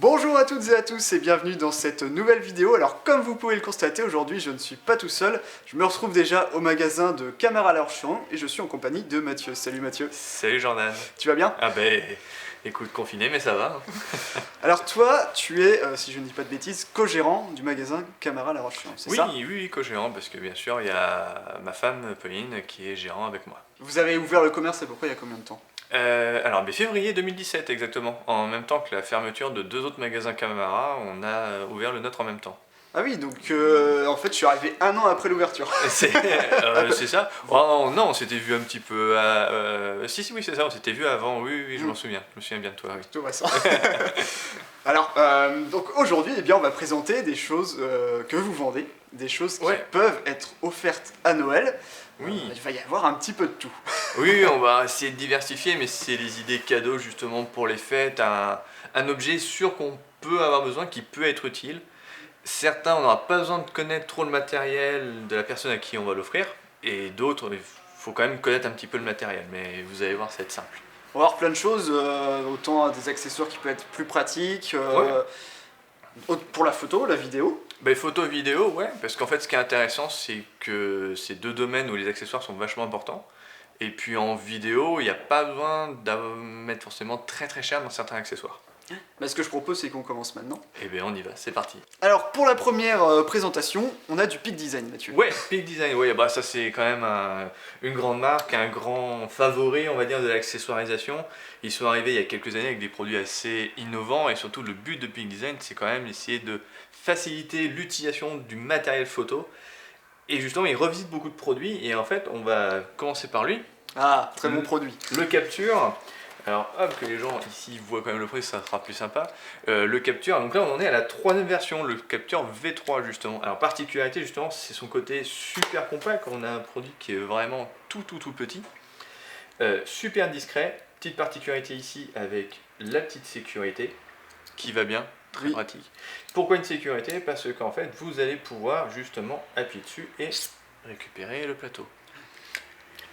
Bonjour à toutes et à tous et bienvenue dans cette nouvelle vidéo. Alors comme vous pouvez le constater, aujourd'hui je ne suis pas tout seul. Je me retrouve déjà au magasin de Camera Lorchon et je suis en compagnie de Mathieu. Salut Mathieu. Salut Jordan. Tu vas bien? Ah ben, écoute, confiné mais ça va. Alors toi, tu es, si je ne dis pas de bêtises, co-gérant du magasin Camera Lorchon, c'est Oui, ça? oui, co-gérant, parce que bien sûr, il y a ma femme Pauline qui est gérant avec moi. Vous avez ouvert le commerce à peu près il y a combien de temps? Alors, février 2017 exactement, en même temps que la fermeture de deux autres magasins Camara, on a ouvert le nôtre en même temps. Ah oui, donc en fait je suis arrivé un an après l'ouverture. C'est ça. Oh, non, on s'était vu un petit peu. Si, oui, c'est ça, on s'était vu avant, oui, je m'en souviens. Je me souviens bien de toi, oui. Tout récent. Alors, donc aujourd'hui, eh bien, on va présenter des choses que vous vendez, des choses qui peuvent être offertes à Noël. Oui. Il va y avoir un petit peu de tout. Oui, on va essayer de diversifier, mais c'est les idées cadeaux justement pour les fêtes, un objet sûr qu'on peut avoir besoin, qui peut être utile. Certains, on n'aura pas besoin de connaître trop le matériel de la personne à qui on va l'offrir, et d'autres, il faut quand même connaître un petit peu le matériel, mais vous allez voir, ça va être simple. On va voir plein de choses, autant des accessoires qui peuvent être plus pratiques, pour la photo, la vidéo. Ben, photo, vidéo, ouais, parce qu'en fait, ce qui est intéressant, c'est que c'est deux domaines où les accessoires sont vachement importants. Et puis en vidéo, il n'y a pas besoin de mettre forcément très cher dans certains accessoires. Bah, ce que je propose, c'est qu'on commence maintenant. Et bien on y va, c'est parti. Alors pour la première présentation, on a du Peak Design, Mathieu. Ouais, Peak Design, ouais, bah ça c'est quand même une grande marque, un grand favori, on va dire, de l'accessoirisation. Ils sont arrivés il y a quelques années avec des produits assez innovants et surtout le but de Peak Design, c'est quand même d'essayer de faciliter l'utilisation du matériel photo. Et justement, ils revisitent beaucoup de produits et en fait, on va commencer par lui. Ah, très bon produit. Le Capture. Alors hop, que les gens ici voient quand même le prix, ça sera plus sympa. Le Capture, donc là on en est à la troisième version, le Capture V3 justement. Alors particularité justement, c'est son côté super compact, on a un produit qui est vraiment tout petit. Super discret, petite particularité ici avec la petite sécurité qui va bien, très pratique. Pourquoi une sécurité? Parce qu'en fait vous allez pouvoir justement appuyer dessus et récupérer le plateau.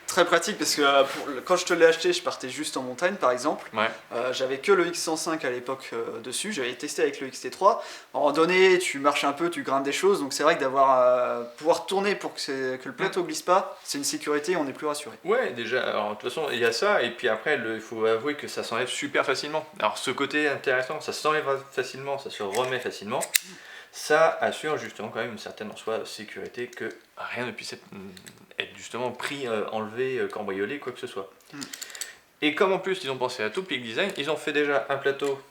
Très pratique parce que quand je te l'ai acheté, je partais juste en montagne par exemple. Ouais. J'avais que le X105 à l'époque dessus, j'avais testé avec le XT3. À un moment donné, tu marches un peu, tu grindes des choses, donc c'est vrai que d'avoir pouvoir tourner pour que le plateau glisse pas, c'est une sécurité, on est plus rassuré. Ouais, déjà, alors de toute façon, il y a ça, et puis après, il faut avouer que ça s'enlève super facilement. Alors ce côté intéressant, ça s'enlève facilement, ça se remet facilement. Ça assure justement quand même une certaine en soi sécurité que rien ne puisse être justement pris, enlevé, cambriolé, quoi que ce soit. Et comme en plus ils ont pensé à tout, Peak Design, ils ont fait déjà un plateau.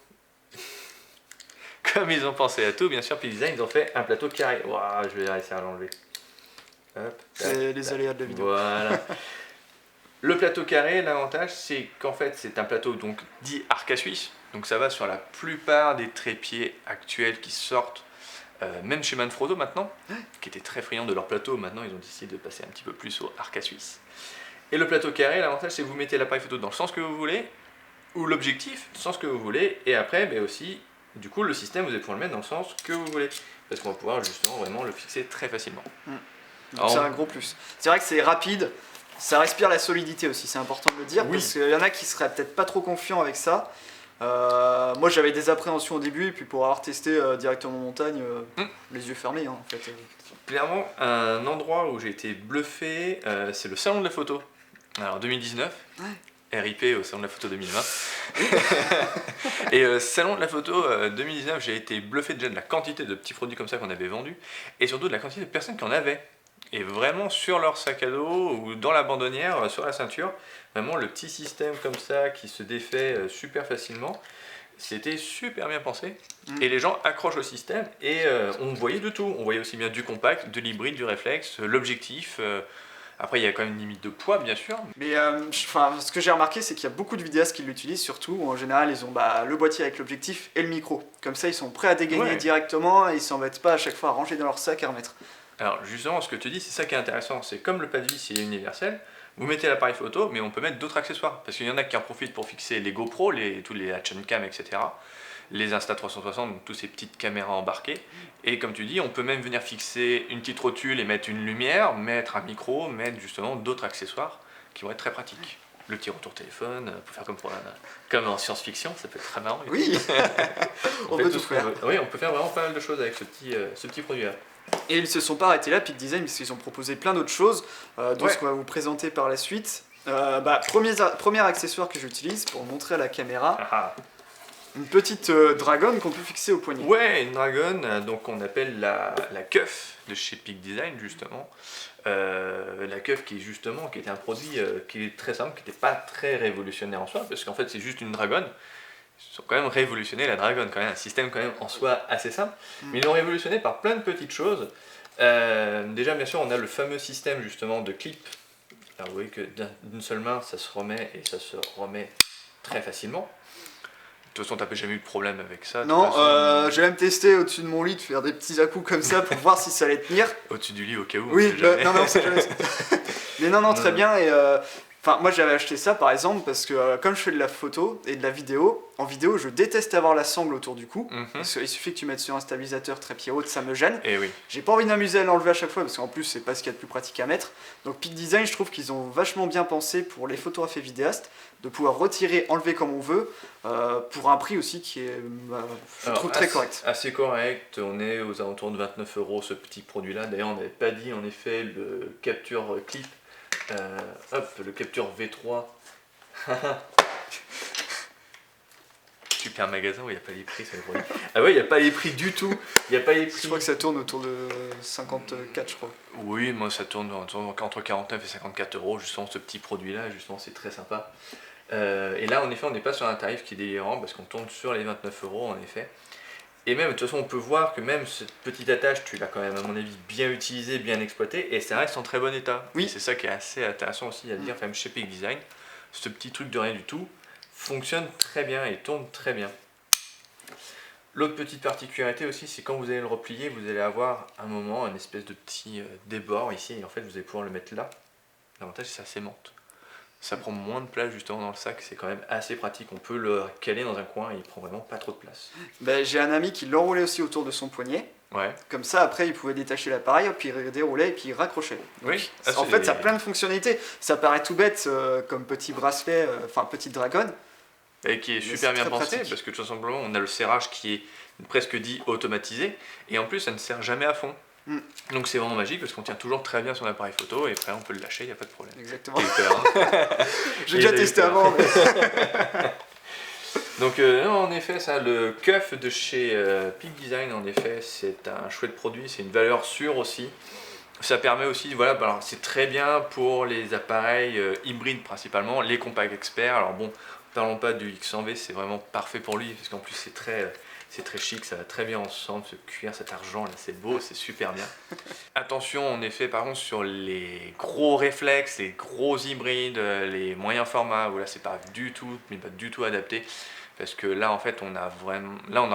Comme ils ont pensé à tout, bien sûr, Peak Design, ils ont fait un plateau carré. Waouh, je vais réussir à l'enlever. C'est les aléas de la vidéo. Voilà. Le plateau carré, l'avantage, c'est qu'en fait, c'est un plateau donc dit arc à suisse. Donc ça va sur la plupart des trépieds actuels qui sortent. Même chez Manfrotto maintenant, qui étaient très friands de leur plateau, maintenant ils ont décidé de passer un petit peu plus au arc à suisse. Et le plateau carré, l'avantage c'est que vous mettez l'appareil photo dans le sens que vous voulez, ou l'objectif dans le sens que vous voulez, et après mais aussi, du coup le système vous allez pouvoir le mettre dans le sens que vous voulez, parce qu'on va pouvoir justement vraiment le fixer très facilement. C'est un gros plus. C'est vrai que c'est rapide, ça respire la solidité aussi, c'est important de le dire, parce qu'il y en a qui seraient peut-être pas trop confiants avec ça. Moi j'avais des appréhensions au début et puis pour avoir testé directement en montagne, les yeux fermés en fait. Clairement, un endroit où j'ai été bluffé, c'est le salon de la photo. Alors 2019, RIP au salon de la photo 2020. Et salon de la photo 2019, j'ai été bluffé déjà de la quantité de petits produits comme ça qu'on avait vendus et surtout de la quantité de personnes qui en avaient. Et vraiment sur leur sac à dos ou dans la bandonnière, sur la ceinture, vraiment le petit système comme ça qui se défait super facilement, c'était super bien pensé. Et les gens accrochent au système et on voyait de tout. On voyait aussi bien du compact, de l'hybride, du réflexe, l'objectif. Après il y a quand même une limite de poids bien sûr. Mais ce que j'ai remarqué c'est qu'il y a beaucoup de vidéastes qui l'utilisent surtout, où en général ils ont le boîtier avec l'objectif et le micro. Comme ça ils sont prêts à dégainer directement et ils s'embêtent pas à chaque fois à ranger dans leur sac et à remettre. Alors justement, ce que tu dis, c'est ça qui est intéressant, c'est comme le pas de vis il est universel, vous mettez l'appareil photo, mais on peut mettre d'autres accessoires, parce qu'il y en a qui en profitent pour fixer les GoPro, tous les action cam, etc., les Insta360, donc toutes ces petites caméras embarquées, et comme tu dis, on peut même venir fixer une petite rotule et mettre une lumière, mettre un micro, mettre justement d'autres accessoires qui vont être très pratiques. le petit retour téléphone, on peut faire comme en science-fiction, ça peut être très marrant. Oui, on peut tout faire. Oui, on peut faire vraiment pas mal de choses avec ce petit produit-là. Et ils se sont pas arrêtés là, Peak Design, parce qu'ils ont proposé plein d'autres choses, dont ce qu'on va vous présenter par la suite. Premier accessoire que j'utilise pour montrer à la caméra, une petite dragonne qu'on peut fixer au poignet. Ouais, une dragonne, donc on appelle la Cuff de chez Peak Design justement. La Cuff qui était un produit qui est très simple, qui n'était pas très révolutionnaire en soi, parce qu'en fait c'est juste une dragonne. Ils ont quand même révolutionné la dragonne, quand même un système quand même en soi assez simple, mais ils l'ont révolutionné par plein de petites choses. Déjà bien sûr on a le fameux système justement de clip. Alors vous voyez que d'une seule main ça se remet et ça se remet très facilement. De toute façon, t'as jamais eu de problème avec ça? Non, j'ai même testé au-dessus de mon lit de faire des petits à-coups comme ça pour voir si ça allait tenir. Au-dessus du lit au cas où? Oui, non, c'est jamais. Mais non, très bien. Et moi j'avais acheté ça par exemple parce que comme je fais de la photo et de la vidéo, en vidéo je déteste avoir la sangle autour du cou. Parce qu'il suffit que tu mettes sur un stabilisateur très pied haute, ça me gêne. Et oui. J'ai pas envie de m'amuser à l'enlever à chaque fois parce qu'en plus c'est pas ce qu'il y a de plus pratique à mettre. Donc Peak Design, je trouve qu'ils ont vachement bien pensé pour les photographes et vidéastes de pouvoir retirer, enlever comme on veut, pour un prix aussi qui est, je trouve, très correct. Assez correct, on est aux alentours de 29 € ce petit produit là. D'ailleurs on n'avait pas dit en effet le capture clip. Le capture V3. Super magasin où il n'y a pas les prix sur les produits. Ah ouais, il n'y a pas les prix du tout. Il y a pas les prix. Je crois que ça tourne autour de 54, je crois. Oui, moi ça tourne entre 49 et 54 €, justement ce petit produit là, justement c'est très sympa. Et là en effet on n'est pas sur un tarif qui est délirant parce qu'on tourne sur les 29 € en effet. Et même de toute façon on peut voir que même cette petite attache tu l'as quand même à mon avis bien utilisée, bien exploitée et ça reste en très bon état. Oui. Et c'est ça qui est assez intéressant aussi à dire, même chez Peak Design, ce petit truc de rien du tout fonctionne très bien et tourne très bien. L'autre petite particularité aussi, c'est quand vous allez le replier, vous allez avoir un moment, une espèce de petit débord ici, et en fait vous allez pouvoir le mettre là. L'avantage c'est que ça s'aimante. Ça prend moins de place justement dans le sac, c'est quand même assez pratique. On peut le caler dans un coin et il prend vraiment pas trop de place. J'ai un ami qui l'enroulait aussi autour de son poignet. Ouais. Comme ça, après, il pouvait détacher l'appareil, puis il déroulait et puis il raccrochait. Donc, oui. En fait, ça a plein de fonctionnalités. Ça paraît tout bête comme petit bracelet, petite dragonne. Et qui est super bien pensé, pratique. Parce que tout simplement, on a le serrage qui est presque dit automatisé, et en plus, ça ne serre jamais à fond. Donc c'est vraiment magique parce qu'on tient toujours très bien son appareil photo et après on peut le lâcher, il n'y a pas de problème. Exactement. J'ai déjà testé avant. Mais... Donc non, en effet, ça, le Cuff de chez Peak Design, en effet, c'est un chouette produit, c'est une valeur sûre aussi. Ça permet aussi, voilà, alors c'est très bien pour les appareils hybrides principalement, les compacts experts. Alors bon, parlons pas du X100V, c'est vraiment parfait pour lui parce qu'en plus c'est très chic, ça va très bien ensemble, ce cuir, cet argent là, c'est beau, c'est super bien. Attention en effet par contre sur les gros réflexes, les gros hybrides, les moyens formats, voilà, c'est pas du tout adapté. Parce que là en fait on a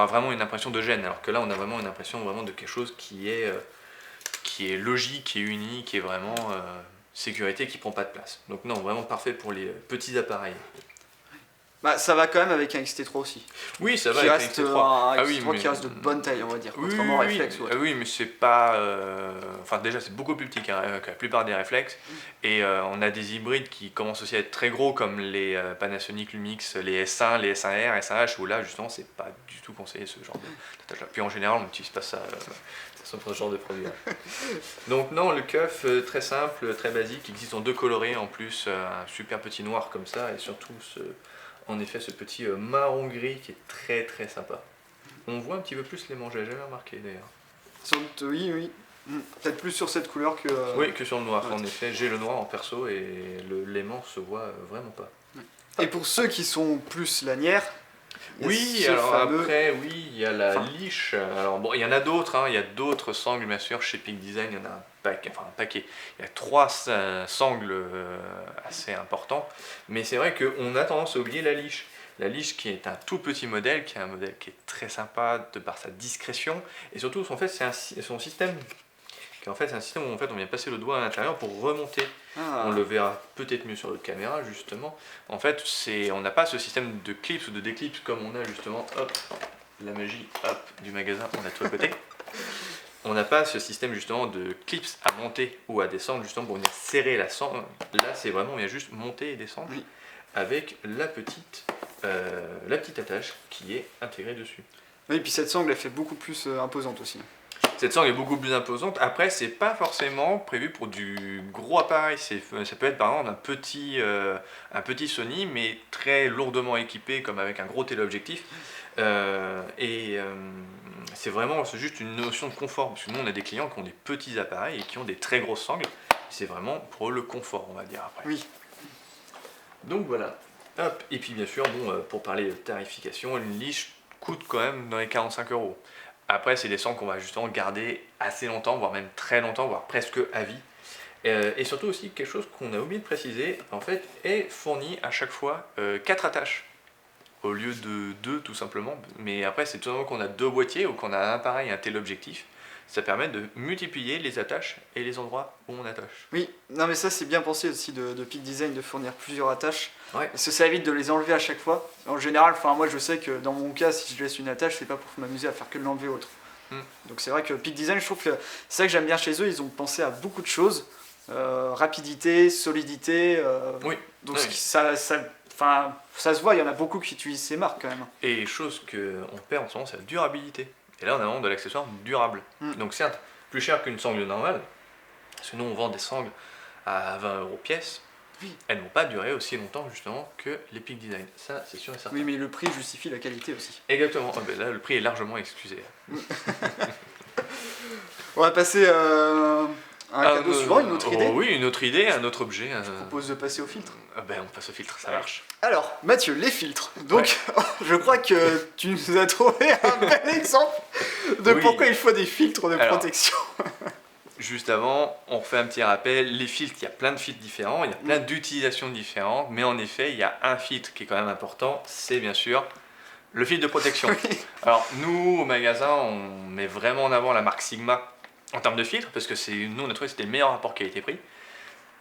vraiment une impression de gêne, alors que là on a vraiment une impression vraiment de quelque chose qui est logique, qui est unique, qui est vraiment sécurité, qui prend pas de place. Donc non, vraiment parfait pour les petits appareils. Ça va quand même avec un XT3 aussi. Oui, ça va avec un XT3. Un XT3 qui reste de bonne taille, on va dire, contrairement au réflexe. Oui, mais c'est pas... Enfin déjà, c'est beaucoup plus petit que la plupart des réflexes. Et on a des hybrides qui commencent aussi à être très gros, comme les Panasonic Lumix, les S1, les S1R, S1H, où là, justement, c'est pas du tout conseillé ce genre de... Puis en général, on n'utilise pas ça... ce genre de produit. Donc non, le Cuff, très simple, très basique, il existe en deux colorés en plus, un super petit noir comme ça, et surtout en effet ce petit marron gris qui est très très sympa. On voit un petit peu plus les manches, j'avais jamais remarqué d'ailleurs. Oui. Peut-être plus sur cette couleur que... Oui, que sur le noir, en effet. J'ai le noir en perso et l'aimant se voit vraiment pas. Et pour ceux qui sont plus lanières, oui, alors après, oui, il y a la liche. Alors bon, il y en a d'autres, hein, il y a d'autres sangles, bien sûr, chez Peak Design, il y en a un paquet. Il y a 3 sangles assez importants, mais c'est vrai qu'on a tendance à oublier la liche. La liche qui est un tout petit modèle, qui est un modèle qui est très sympa de par sa discrétion, et surtout, en fait, c'est son système. En fait, c'est un système où en fait, on vient passer le doigt à l'intérieur pour remonter. On le verra peut-être mieux sur notre caméra, justement. En fait, on n'a pas ce système de clips ou de déclips comme on a justement, hop, la magie, hop, du magasin, on a tout à côté. on n'a pas ce système justement de clips à monter ou à descendre justement pour venir serrer la sangle. Là, c'est vraiment, on vient juste monter et descendre avec la petite attache qui est intégrée dessus. Oui, et puis cette sangle, elle fait beaucoup plus imposante aussi. Cette sangle est beaucoup plus imposante. Après, c'est pas forcément prévu pour du gros appareil. Ça peut être par exemple un petit Sony, mais très lourdement équipé, comme avec un gros téléobjectif. C'est juste une notion de confort. Parce que nous, on a des clients qui ont des petits appareils et qui ont des très grosses sangles. C'est vraiment pour le confort, on va dire après. Oui. Donc voilà. Hop. Et puis bien sûr, pour parler de tarification, une liche coûte quand même dans les 45 €. Après, c'est des sangles qu'on va justement garder assez longtemps, voire même très longtemps, voire presque à vie. Et surtout aussi, quelque chose qu'on a oublié de préciser, en fait, est fourni à chaque fois 4 attaches, au lieu de 2 tout simplement. Mais après, c'est tout simplement qu'on a 2 boîtiers ou qu'on a un appareil et un téléobjectif. Ça permet de multiplier les attaches et les endroits où on attache. Oui, non mais ça c'est bien pensé aussi de Peak Design de fournir plusieurs attaches. Ouais. Parce que ça évite de les enlever à chaque fois. En général, moi je sais que dans mon cas, si je laisse une attache, c'est pas pour m'amuser à faire que de l'enlever autre. Donc c'est vrai que Peak Design, je trouve que c'est ça que j'aime bien chez eux, ils ont pensé à beaucoup de choses. Rapidité, solidité. Oui. Donc ça se voit, il y en a beaucoup qui utilisent ces marques quand même. Et chose qu'on perd en ce moment, c'est la durabilité. Et là, on a vraiment de l'accessoire durable. Donc certes, plus cher qu'une sangle normale, parce que nous, on vend des sangles à 20 € pièce. Oui. Elles ne vont pas durer aussi longtemps, justement, que les Peak Design. Ça, c'est sûr et certain. Oui, mais le prix justifie la qualité aussi. Exactement. Là, le prix est largement excusé. On va passer à un cadeau suivant, une autre idée. Oui, une autre idée, un autre objet. Je propose de passer au filtre. On passe au filtre, ça marche. Alors, Mathieu, les filtres. Donc, je crois que tu nous as trouvé un bel exemple de pourquoi il faut des filtres de protection. Juste avant, on refait un petit rappel. Les filtres, il y a plein de filtres différents, il y a plein d'utilisations différentes, mais en effet, il y a un filtre qui est quand même important, c'est bien sûr le filtre de protection. Alors, nous, au magasin, on met vraiment en avant la marque Sigma en termes de filtre, parce que nous, on a trouvé que c'était le meilleur rapport qualité-prix.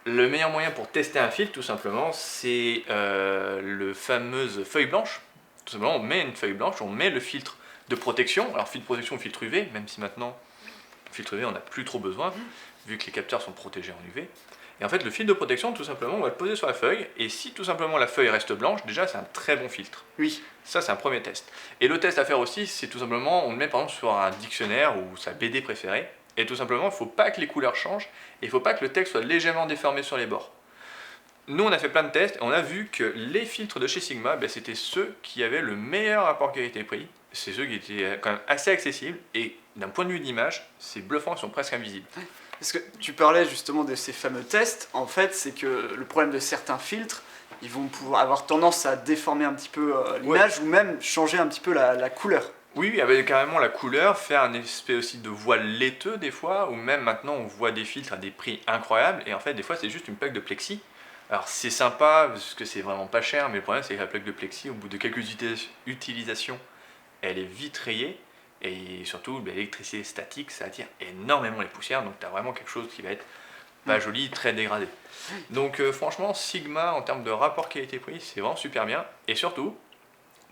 Le meilleur moyen pour tester un filtre, tout simplement, c'est le fameuse feuille blanche. Tout simplement, on met une feuille blanche, on met le filtre de protection. Alors, filtre de protection, filtre UV, même si maintenant, filtre UV, on n'a plus trop besoin, vu que les capteurs sont protégés en UV. Et en fait, le filtre de protection, tout simplement, on va le poser sur la feuille. Et si tout simplement la feuille reste blanche, déjà, c'est un très bon filtre. Oui. Ça, c'est un premier test. Et le test à faire aussi, c'est tout simplement, on le met par exemple sur un dictionnaire ou sa BD préférée. Et tout simplement, il ne faut pas que les couleurs changent et il ne faut pas que le texte soit légèrement déformé sur les bords. Nous, on a fait plein de tests et on a vu que les filtres de chez Sigma, c'était ceux qui avaient le meilleur rapport qualité-prix. C'est ceux qui étaient quand même assez accessibles et d'un point de vue d'image, c'est bluffant, ils sont presque invisibles. Parce que tu parlais justement de ces fameux tests. En fait, c'est que le problème de certains filtres, ils vont pouvoir avoir tendance à déformer un petit peu l'image ou même changer un petit peu la couleur. Oui, avec carrément la couleur, faire un espèce aussi de voile laiteux des fois, ou même maintenant on voit des filtres à des prix incroyables, et en fait des fois c'est juste une plaque de plexi. Alors c'est sympa, parce que c'est vraiment pas cher, mais le problème c'est que la plaque de plexi, au bout de quelques utilisations, elle est vite rayée, et surtout l'électricité statique, ça attire énormément les poussières, donc tu as vraiment quelque chose qui va être pas joli, très dégradé. Donc franchement, Sigma en termes de rapport qualité-prix, c'est vraiment super bien, et surtout,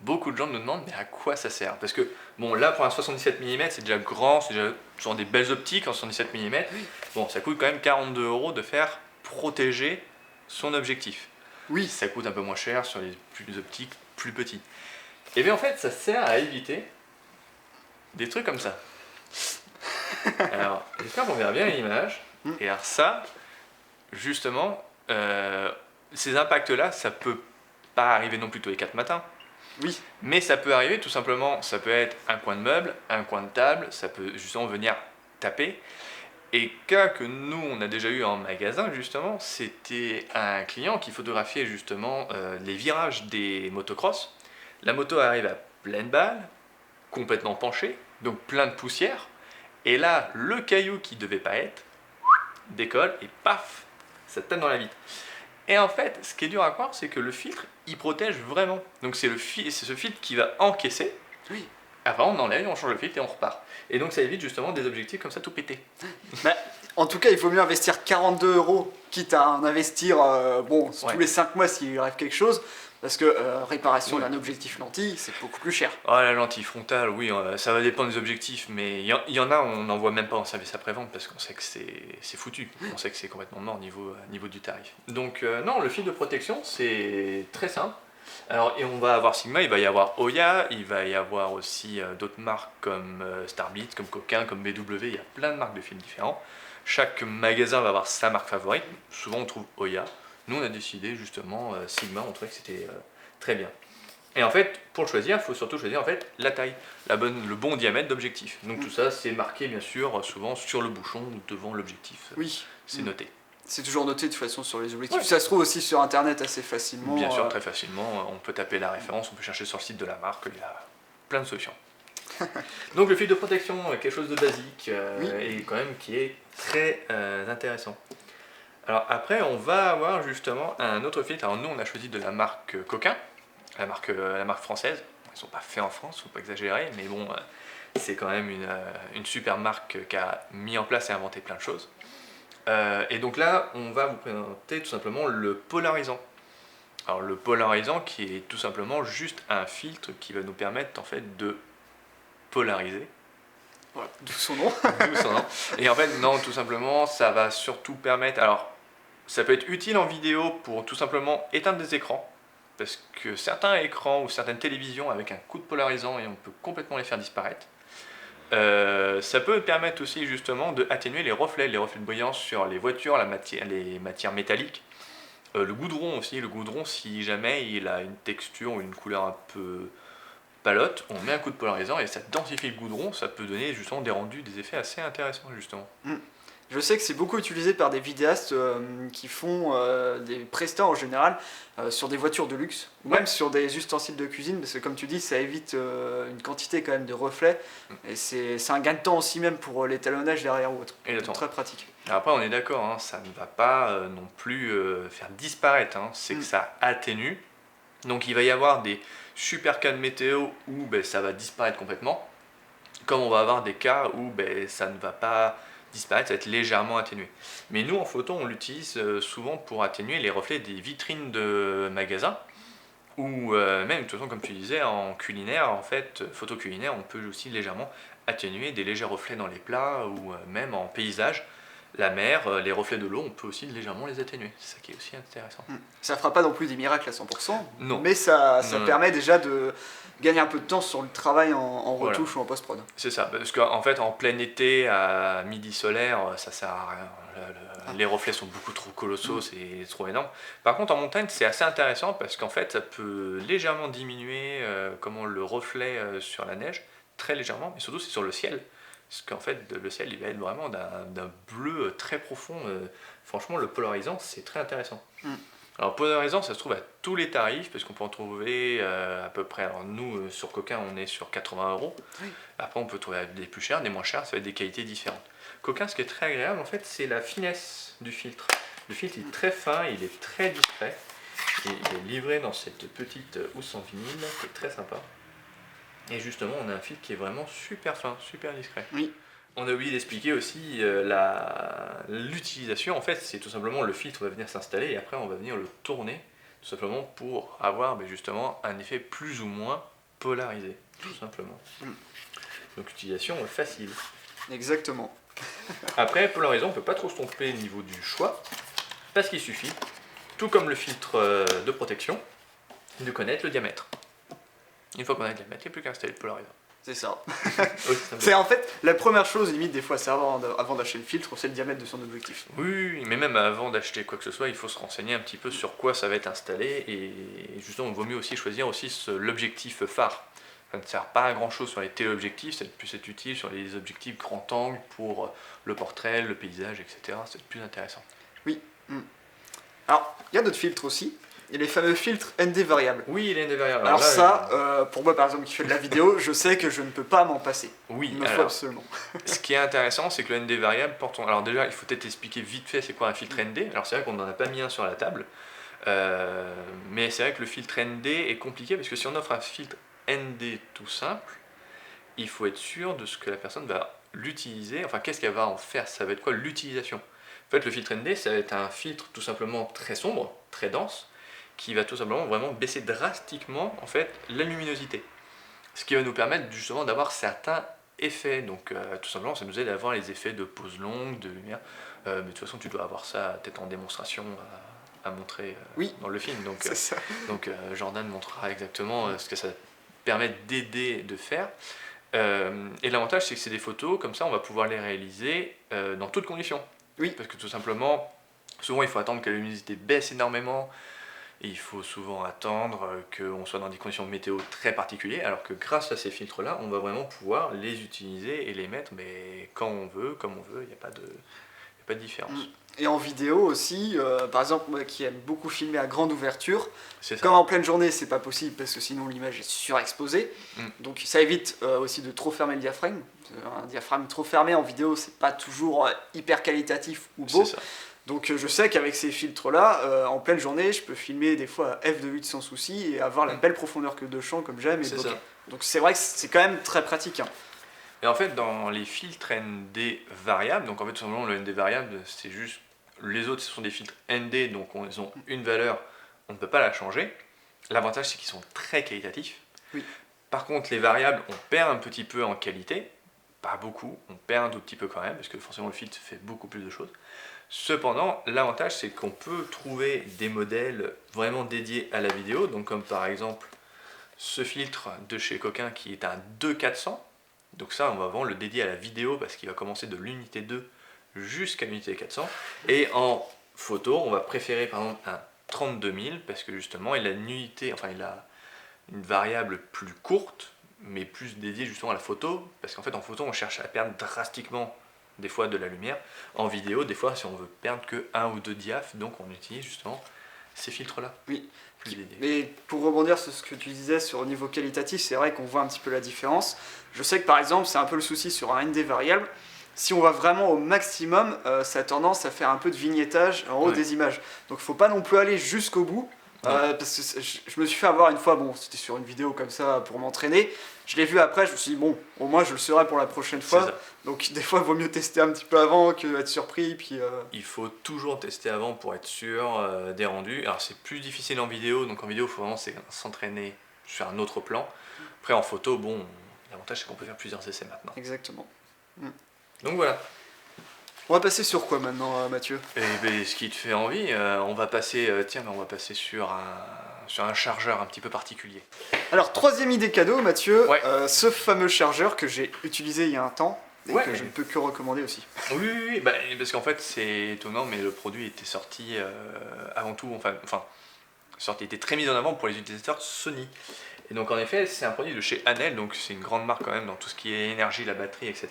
beaucoup de gens me demandent mais à quoi ça sert. Parce que bon, là pour un 77 mm c'est déjà grand, c'est déjà genre des belles optiques en 77 mm. Bon, ça coûte quand même 42 € de faire protéger son objectif. Oui. Ça coûte un peu moins cher sur les optiques plus petits. Et bien en fait ça sert à éviter des trucs comme ça. Alors j'espère qu'on verra bien l'image. Et alors ça, justement, ces impacts là, ça peut pas arriver non plus tous les 4 matins. Oui. Mais ça peut arriver tout simplement, ça peut être un coin de meuble, un coin de table, ça peut justement venir taper. Et cas que nous on a déjà eu en magasin justement, c'était un client qui photographiait justement les virages des motocross. La moto arrive à pleine balle, complètement penchée, donc plein de poussière. Et là, le caillou qui devait pas être, décolle et paf, ça tape dans la vitre. Et en fait, ce qui est dur à croire, c'est que le filtre, il protège vraiment. Donc c'est ce filtre qui va encaisser. Oui. Après, on enlève, on change le filtre et on repart. Et donc ça évite justement des objectifs comme ça tout pété. En tout cas, il vaut mieux investir 42 € quitte à en investir tous les 5 mois s'il arrive quelque chose, Parce que réparation d'un objectif lentille, c'est beaucoup plus cher. Ah, la lentille frontale, oui, ça va dépendre des objectifs, mais il y en a, on n'en voit même pas en service après-vente parce qu'on sait que c'est foutu, on sait que c'est complètement mort niveau du tarif. Donc non, le filtre de protection, c'est très simple. Alors, et on va avoir Sigma, il va y avoir Oya, il va y avoir aussi d'autres marques comme Starbit, comme Coquin, comme BW, il y a plein de marques de films différents. Chaque magasin va avoir sa marque favorite, souvent on trouve Oya. Nous on a décidé justement Sigma, on trouvait que c'était très bien. Et en fait, pour le choisir, il faut surtout choisir en fait la taille, le bon diamètre d'objectif. Donc tout ça, c'est marqué bien sûr souvent sur le bouchon ou devant l'objectif. Oui. C'est noté. C'est toujours noté de toute façon sur les objectifs. Ouais. Ça se trouve aussi sur internet assez facilement. Bien sûr, très facilement. On peut taper la référence, on peut chercher sur le site de la marque, il y a plein de solutions. Donc le filtre de protection, quelque chose de basique et quand même qui est très intéressant. Alors après, on va avoir justement un autre filtre. Alors nous, on a choisi de la marque Coquin, la marque française. Ils ne sont pas faits en France, il ne faut pas exagérer, mais bon, c'est quand même une super marque qui a mis en place et inventé plein de choses. Et donc là, on va vous présenter tout simplement le polarisant. Alors le polarisant qui est tout simplement juste un filtre qui va nous permettre en fait de polariser. Voilà, d'où son nom. D'où son nom. Et en fait, non, tout simplement, ça va surtout permettre... Alors, ça peut être utile en vidéo pour tout simplement éteindre des écrans. Parce que certains écrans ou certaines télévisions, avec un coup de polarisant, et on peut complètement les faire disparaître. Ça peut permettre aussi justement d'atténuer les reflets de brillance sur les voitures, les matières métalliques. Le goudron aussi, si jamais il a une texture ou une couleur un peu palote, on met un coup de polarisant et ça densifie le goudron, ça peut donner justement des rendus, des effets assez intéressants justement. Je sais que c'est beaucoup utilisé par des vidéastes qui font des prestats en général sur des voitures de luxe, ou même sur des ustensiles de cuisine, parce que comme tu dis, ça évite une quantité quand même de reflets, et c'est un gain de temps aussi même pour l'étalonnage derrière ou autre. C'est très pratique. Alors après on est d'accord, hein, ça ne va pas non plus faire disparaître, hein, c'est que ça atténue. Donc il va y avoir des super cas de météo où ça va disparaître complètement, comme on va avoir des cas où ça ne va pas disparaître, ça va être légèrement atténué. Mais nous en photo on l'utilise souvent pour atténuer les reflets des vitrines de magasins, ou même de toute façon comme tu disais en culinaire, en fait, photo culinaire, on peut aussi légèrement atténuer des légers reflets dans les plats, ou même en paysage. La mer, les reflets de l'eau, on peut aussi légèrement les atténuer. C'est ça qui est aussi intéressant. Ça ne fera pas non plus des miracles à 100%, non. Mais ça permet déjà de gagner un peu de temps sur le travail en retouche ou en post-prod. C'est ça, parce qu'en fait en plein été, à midi solaire, ça sert à rien. Les reflets sont beaucoup trop colossaux, c'est trop énorme. Par contre en montagne, c'est assez intéressant parce qu'en fait ça peut légèrement diminuer le reflet sur la neige, très légèrement, mais surtout c'est sur le ciel. Parce qu'en fait, le ciel, il va être vraiment d'un bleu très profond. Franchement, le polarisant, c'est très intéressant. Alors, polarisant, ça se trouve à tous les tarifs, parce qu'on peut en trouver à peu près... Alors, nous, sur Coquin, on est sur 80 €. Oui. Après, on peut trouver des plus chers, des moins chers, ça va être des qualités différentes. Coquin, ce qui est très agréable, en fait, c'est la finesse du filtre. Le filtre est très fin, il est très discret. Et il est livré dans cette petite housse en vinyle, qui est très sympa. Et justement, on a un filtre qui est vraiment super fin, super discret. Oui. On a oublié d'expliquer aussi l'utilisation. En fait, c'est tout simplement le filtre va venir s'installer et après on va venir le tourner, tout simplement pour avoir justement un effet plus ou moins polarisé, tout simplement. Donc utilisation facile. Exactement. Après, polarisation, on ne peut pas trop se tromper au niveau du choix, parce qu'il suffit, tout comme le filtre de protection, de connaître le diamètre. Une fois qu'on a le diamètre, il n'y a plus qu'à installer le polarisant. C'est ça. Oui, c'est en fait la première chose, limite des fois, c'est avant d'acheter le filtre, c'est le diamètre de son objectif. Oui, mais même avant d'acheter quoi que ce soit, il faut se renseigner un petit peu sur quoi ça va être installé, et justement, il vaut mieux aussi choisir l'objectif phare. Ça ne sert pas à grand chose sur les téléobjectifs, ça va plus être utile sur les objectifs grand angle pour le portrait, le paysage, etc. C'est plus intéressant. Oui. Alors, il y a d'autres filtres aussi. Il y a les fameux filtres ND variables. Oui, les ND variables. Alors là, pour moi par exemple qui fais de la vidéo, je sais que je ne peux pas m'en passer. Oui, il me faut absolument. Ce qui est intéressant, c'est que le ND variable porte... Alors déjà, il faut peut-être expliquer vite fait c'est quoi un filtre ND. Alors c'est vrai qu'on n'en a pas mis un sur la table. Mais c'est vrai que le filtre ND est compliqué parce que si on offre un filtre ND tout simple, il faut être sûr de ce que la personne va l'utiliser. Enfin, qu'est-ce qu'elle va en faire? Ça va être quoi l'utilisation? En fait, le filtre ND, ça va être un filtre tout simplement très sombre, très dense, qui va tout simplement vraiment baisser drastiquement en fait la luminosité. Ce qui va nous permettre justement d'avoir certains effets. Donc tout simplement ça nous aide à avoir les effets de pause longue, de lumière. Mais de toute façon tu dois avoir ça peut-être en démonstration à montrer dans le film. Donc, Jordan montrera exactement ce que ça permet d'aider de faire. Et l'avantage c'est que c'est des photos, comme ça on va pouvoir les réaliser dans toutes conditions. Oui. Parce que tout simplement, souvent il faut attendre que la luminosité baisse énormément, et il faut souvent attendre qu'on soit dans des conditions météo très particulières, alors que grâce à ces filtres-là, on va vraiment pouvoir les utiliser et les mettre mais quand on veut, comme on veut, il n'y a pas de différence. Et en vidéo aussi, par exemple, moi qui aime beaucoup filmer à grande ouverture, C'est ça. comme en pleine journée, c'est pas possible parce que sinon l'image est surexposée. Donc ça évite aussi de trop fermer le diaphragme. Un diaphragme trop fermé en vidéo, c'est pas toujours hyper qualitatif ou beau. C'est ça. Donc je sais qu'avec ces filtres-là, en pleine journée, je peux filmer des fois à f2.8 sans souci et avoir la belle profondeur de champ comme j'aime et C'est bokeh. ça. Donc c'est vrai que c'est quand même très pratique. Hein. Et en fait, dans les filtres ND variables, donc en fait, tout simplement, le ND variable, c'est juste. Les autres, ce sont des filtres ND, donc ils ont une valeur, on ne peut pas la changer. L'avantage, c'est qu'ils sont très qualitatifs. Oui. Par contre, les variables, on perd un petit peu en qualité. Pas beaucoup, on perd un tout petit peu quand même, parce que forcément, le filtre fait beaucoup plus de choses. Cependant, l'avantage, c'est qu'on peut trouver des modèles vraiment dédiés à la vidéo, donc comme par exemple ce filtre de chez Coquin qui est un 2400. Donc ça, on va vraiment le dédier à la vidéo parce qu'il va commencer de l'unité 2 jusqu'à l'unité 400. Et en photo, on va préférer par exemple un 32000 parce que justement, il a une unité, enfin il a une variable plus courte, mais plus dédiée justement à la photo. Parce qu'en fait, en photo, on cherche à perdre drastiquement des fois de la lumière. En vidéo, des fois, si on veut perdre que 1 ou 2 diaphes, donc on utilise justement ces filtres-là. Oui. Plus dédiés. Mais pour rebondir sur ce que tu disais sur le niveau qualitatif, c'est vrai qu'on voit un petit peu la différence. Je sais que par exemple, c'est un peu le souci sur un ND variable. Si on va vraiment au maximum, ça a tendance à faire un peu de vignettage en haut des images. Donc il ne faut pas non plus aller jusqu'au bout. Parce que je me suis fait avoir une fois, bon, c'était sur une vidéo comme ça pour m'entraîner. Je l'ai vu après, je me suis dit, bon, au moins je le saurai pour la prochaine fois. Donc des fois, il vaut mieux tester un petit peu avant que être surpris. Puis, Il faut toujours tester avant pour être sûr des rendus. Alors c'est plus difficile en vidéo, donc en vidéo, il faut vraiment s'entraîner sur un autre plan. Après en photo, bon, l'avantage c'est qu'on peut faire plusieurs essais maintenant. Exactement. Donc voilà. On va passer sur quoi maintenant, Mathieu? Et ben, ce qui te fait envie, on va passer, on va passer sur un chargeur un petit peu particulier. Alors, troisième idée cadeau, Mathieu, Ouais. ce fameux chargeur que j'ai utilisé il y a un temps et que je ne peux que recommander aussi. Oui, bah, parce qu'en fait c'est étonnant, mais le produit était sorti avant tout, était très mis en avant pour les utilisateurs Sony. Et donc en effet, c'est un produit de chez Anel, donc c'est une grande marque quand même dans tout ce qui est énergie, la batterie, etc.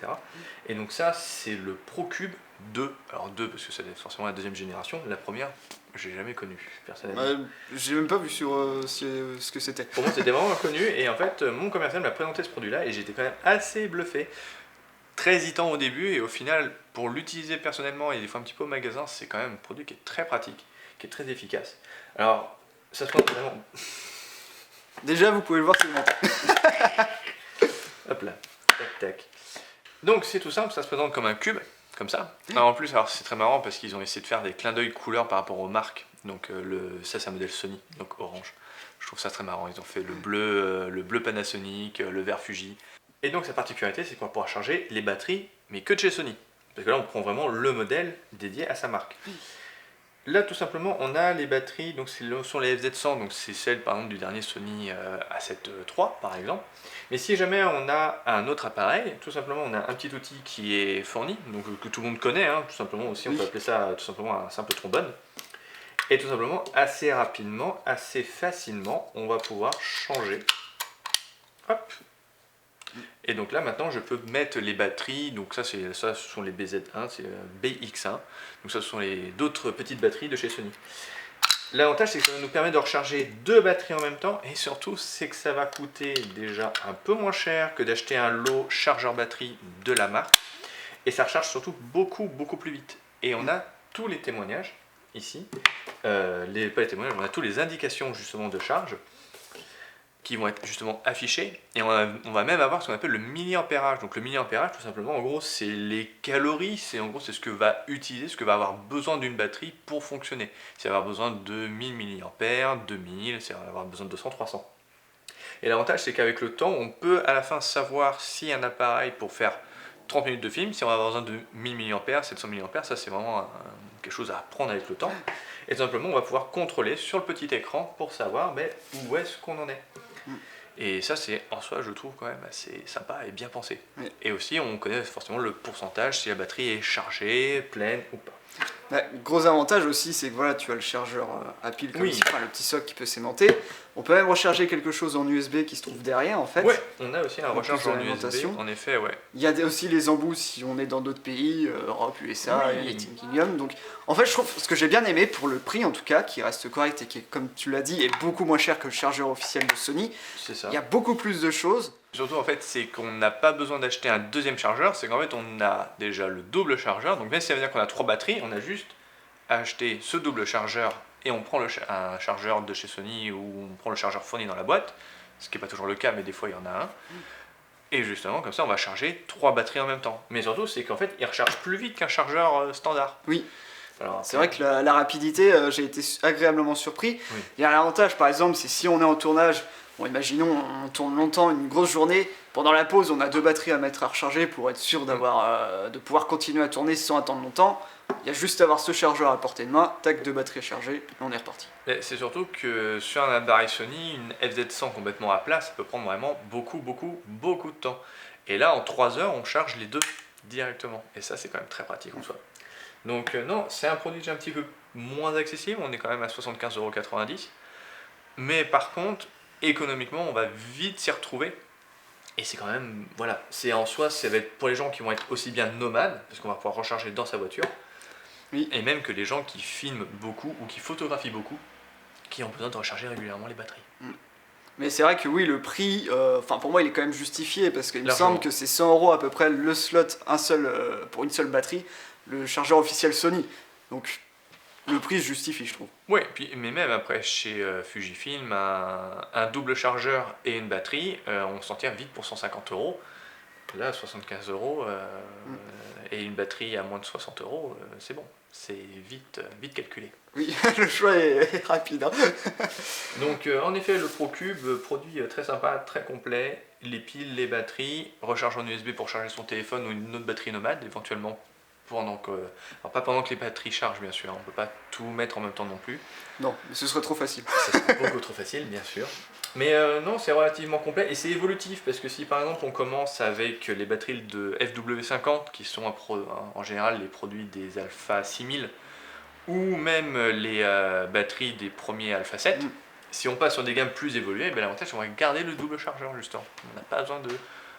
Et donc ça, c'est le ProCube 2. Alors 2 parce que c'est forcément la deuxième génération. La première, j'ai jamais connu personnellement. J'ai même pas vu sur ce que c'était. Pour moi, c'était vraiment inconnu. Et en fait, mon commercial m'a présenté ce produit-là et j'étais quand même assez bluffé. Très hésitant au début et au final, pour l'utiliser personnellement et des fois un petit peu au magasin, c'est quand même un produit qui est très pratique, qui est très efficace. Alors, ça se passe vraiment... Déjà, vous pouvez le voir, c'est le montant. Hop là, tac tac. Donc c'est tout simple, ça se présente comme un cube, comme ça. Alors, en plus, c'est très marrant parce qu'ils ont essayé de faire des clins d'œil couleurs par rapport aux marques. Donc ça c'est un modèle Sony, donc orange. Je trouve ça très marrant, ils ont fait le bleu Panasonic, le vert Fuji. Et donc sa particularité c'est qu'on va pouvoir charger les batteries, mais que de chez Sony. Parce que là on prend vraiment le modèle dédié à sa marque. Là tout simplement on a les batteries, donc ce sont les FZ100, donc c'est celles par exemple du dernier Sony A7 III par exemple. Mais si jamais on a un autre appareil, tout simplement on a un petit outil qui est fourni, donc que tout le monde connaît, hein, tout simplement aussi on peut appeler ça tout simplement un simple trombone. Et tout simplement assez rapidement, assez facilement, on va pouvoir changer. Hop. Et donc là maintenant je peux mettre les batteries, donc ça ce sont les BZ1, c'est BX1, donc ça ce sont d'autres petites batteries de chez Sony. L'avantage c'est que ça nous permet de recharger deux batteries en même temps et surtout c'est que ça va coûter déjà un peu moins cher que d'acheter un lot chargeur batterie de la marque et ça recharge surtout beaucoup plus vite. Et on a tous les témoignages ici, pas les témoignages, on a toutes les indications justement de charge. qui vont être justement affichés, et on va même avoir ce qu'on appelle le milliampérage. Donc le milliampérage, tout simplement, en gros, c'est les calories, c'est ce que va utiliser, ce que va avoir besoin d'une batterie pour fonctionner. Si elle va avoir besoin de 1000 milliampères, 2000, si elle va avoir besoin de 200, 300. Et l'avantage, c'est qu'avec le temps, on peut à la fin savoir si un appareil pour faire 30 minutes de film, si on va avoir besoin de 1000 milliampères, 700 milliampères, ça c'est vraiment quelque chose à apprendre avec le temps. Et tout simplement, on va pouvoir contrôler sur le petit écran pour savoir où est-ce qu'on en est. Et ça, c'est en soi, je trouve quand même assez sympa et bien pensé. Oui. Et aussi, on connaît forcément le pourcentage si la batterie est chargée, pleine ou pas. Gros avantage aussi, c'est que voilà, tu as le chargeur à pile comme ici, le petit socle qui peut s'aimanter. On peut même recharger quelque chose en USB qui se trouve derrière en fait. Ouais, on a aussi un rechargeur en USB, en effet, ouais. Il y a aussi les embouts si on est dans d'autres pays, Europe, USA, United Kingdom. Donc en fait, je trouve ce que j'ai bien aimé pour le prix en tout cas, qui reste correct et qui, comme tu l'as dit, est beaucoup moins cher que le chargeur officiel de Sony. C'est ça. Il y a beaucoup plus de choses. Surtout en fait, c'est qu'on n'a pas besoin d'acheter un deuxième chargeur, c'est qu'en fait on a déjà le double chargeur. Donc même si ça veut dire qu'on a 3 batteries, on a juste à acheter ce double chargeur et on prend un chargeur de chez Sony ou on prend le chargeur fourni dans la boîte, ce qui n'est pas toujours le cas, mais des fois il y en a un. Et justement, comme ça, on va charger 3 batteries en même temps. Mais surtout, c'est qu'en fait, il recharge plus vite qu'un chargeur standard. Oui. C'est vrai que la rapidité, j'ai été agréablement surpris. Oui. Il y a un avantage, par exemple, c'est si on est en tournage, bon, imaginons, on tourne longtemps, une grosse journée, pendant la pause, on a 2 batteries à mettre à recharger pour être sûr de pouvoir continuer à tourner sans attendre longtemps. Il y a juste à avoir ce chargeur à portée de main, tac, 2 batteries chargées, et on est reparti. C'est surtout que sur un appareil Sony, une FZ100 complètement à plat, ça peut prendre vraiment beaucoup de temps. Et là, en 3 heures, on charge les 2 directement. Et ça, c'est quand même très pratique en soi. Donc non, c'est un produit déjà un petit peu moins accessible, on est quand même à 75,90 €. Mais par contre, économiquement, on va vite s'y retrouver. Et c'est quand même, voilà, c'est en soi, ça va être pour les gens qui vont être aussi bien nomades, parce qu'on va pouvoir recharger dans sa voiture. Oui. Et même que les gens qui filment beaucoup ou qui photographient beaucoup, qui ont besoin de recharger régulièrement les batteries. Mais c'est vrai que oui, le prix, pour moi, il est quand même justifié, parce qu'il me semble que c'est 100 € à peu près le slot, pour une seule batterie, le chargeur officiel Sony. Donc le prix se justifie, je trouve. Oui, mais même après, chez Fujifilm, un double chargeur et une batterie, on s'en tire vite pour 150 €. Là, 75 € et une batterie à moins de 60 €, c'est bon. C'est vite calculé. Oui, le choix est rapide. Hein. Donc, en effet, le ProCube, produit très sympa, très complet. Les piles, les batteries, recharge en USB pour charger son téléphone ou une autre batterie nomade, éventuellement. Alors pas pendant que les batteries chargent, bien sûr. On ne peut pas tout mettre en même temps non plus. Non, mais ce serait trop facile. Ce serait beaucoup trop facile, bien sûr. Mais non, c'est relativement complet et c'est évolutif parce que si par exemple on commence avec les batteries de FW50 qui sont en général les produits des Alpha 6000 ou même les batteries des premiers Alpha 7, si on passe sur des gammes plus évoluées, l'avantage c'est qu'on va garder le double chargeur justement. On n'a pas besoin de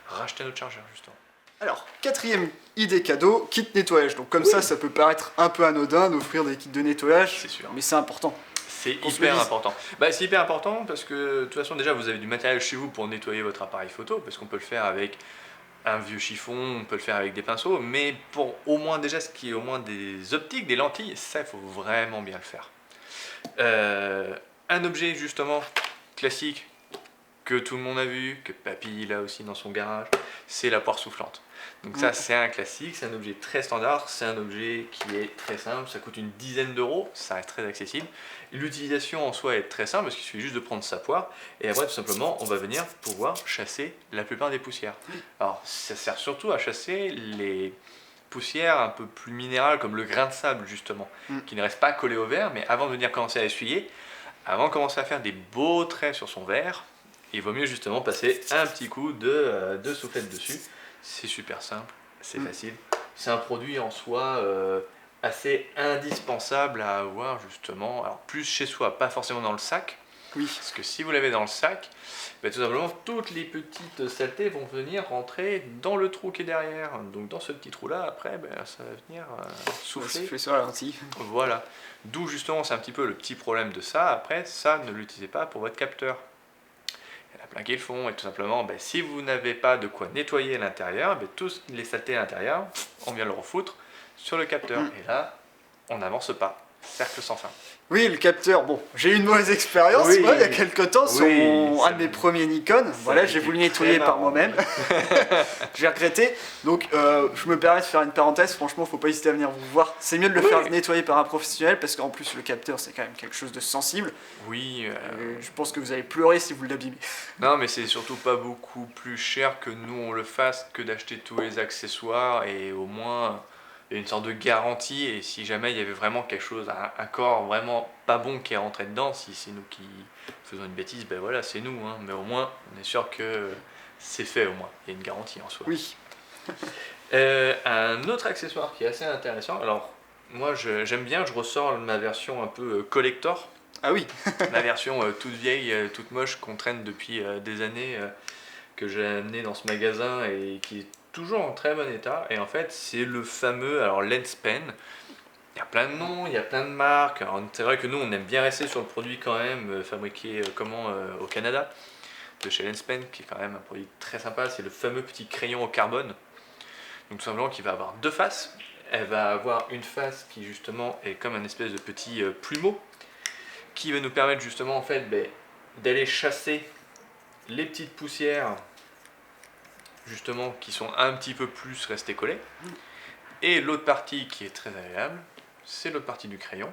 racheter notre chargeur justement. Alors, 4e idée cadeau, kit nettoyage. Donc comme ça peut paraître un peu anodin d'offrir des kits de nettoyage, c'est sûr. Mais c'est important. C'est hyper important. C'est hyper important parce que de toute façon déjà vous avez du matériel chez vous pour nettoyer votre appareil photo parce qu'on peut le faire avec un vieux chiffon, on peut le faire avec des pinceaux, mais pour au moins déjà ce qui est au moins des optiques, des lentilles, ça il faut vraiment bien le faire. Un objet justement classique que tout le monde a vu, que Papy il a aussi dans son garage, c'est la poire soufflante. Donc ça c'est un classique, c'est un objet très standard, c'est un objet qui est très simple, ça coûte une dizaine d'euros, ça reste très accessible. L'utilisation en soi est très simple parce qu'il suffit juste de prendre sa poire et après tout simplement on va venir pouvoir chasser la plupart des poussières. Alors ça sert surtout à chasser les poussières un peu plus minérales comme le grain de sable justement, qui ne reste pas collé au verre, mais avant de venir commencer à essuyer, avant de commencer à faire des beaux traits sur son verre, il vaut mieux justement passer un petit coup de soufflette dessus. C'est super simple, c'est facile. C'est un produit en soi assez indispensable à avoir justement, alors plus chez soi, pas forcément dans le sac. Oui. Parce que si vous l'avez dans le sac, tout simplement toutes les petites saletés vont venir rentrer dans le trou qui est derrière. Donc dans ce petit trou là, après ça va venir souffler sur la lentille. Voilà. D'où justement c'est un petit peu le petit problème de ça. Après ça, ne l'utilisez pas pour votre capteur. Il y en a plein qui le font et tout simplement si vous n'avez pas de quoi nettoyer à l'intérieur, tous les saletés à l'intérieur, on vient le refoutre sur le capteur et là on n'avance pas, cercle sans fin. Oui, le capteur, bon, j'ai eu une mauvaise expérience Oui. il y a quelques temps sur Oui, un de mes premiers Nikon. Voilà, j'ai été voulu très nettoyer par marrant. moi-même. J'ai regretté. Donc, je me permets de faire une parenthèse. Franchement, faut pas hésiter à venir vous voir. C'est mieux de le Oui. faire nettoyer par un professionnel parce qu'en plus, le capteur, c'est quand même quelque chose de sensible. Oui, Je pense que vous allez pleurer si vous l'abîmez. non, mais c'est surtout pas beaucoup plus cher que nous on le fasse que d'acheter tous les accessoires et au moins il y a une sorte de garantie et si jamais il y avait vraiment quelque chose, un corps vraiment pas bon qui est rentré dedans, si c'est nous qui faisons une bêtise, ben voilà, c'est nous, hein, mais au moins on est sûr que c'est fait au moins, il y a une garantie en soi. Oui. Un autre accessoire qui est assez intéressant, alors moi j'aime bien, je ressors ma version un peu collector. Ah oui. La version toute vieille, toute moche qu'on traîne depuis des années, que j'ai amené dans ce magasin et qui est toujours en très bon état. Et en fait, c'est le fameux Lenspen. Il y a plein de noms, il y a plein de marques. Alors, c'est vrai que nous, on aime bien rester sur le produit quand même, fabriqué au Canada, de chez Lenspen, qui est quand même un produit très sympa. C'est le fameux petit crayon au carbone. Donc tout simplement qui va avoir deux faces. Elle va avoir une face qui justement est comme un espèce de petit plumeau, qui va nous permettre justement en fait d'aller chasser les petites poussières justement qui sont un petit peu plus restées collées. Et l'autre partie qui est très agréable, c'est l'autre partie du crayon.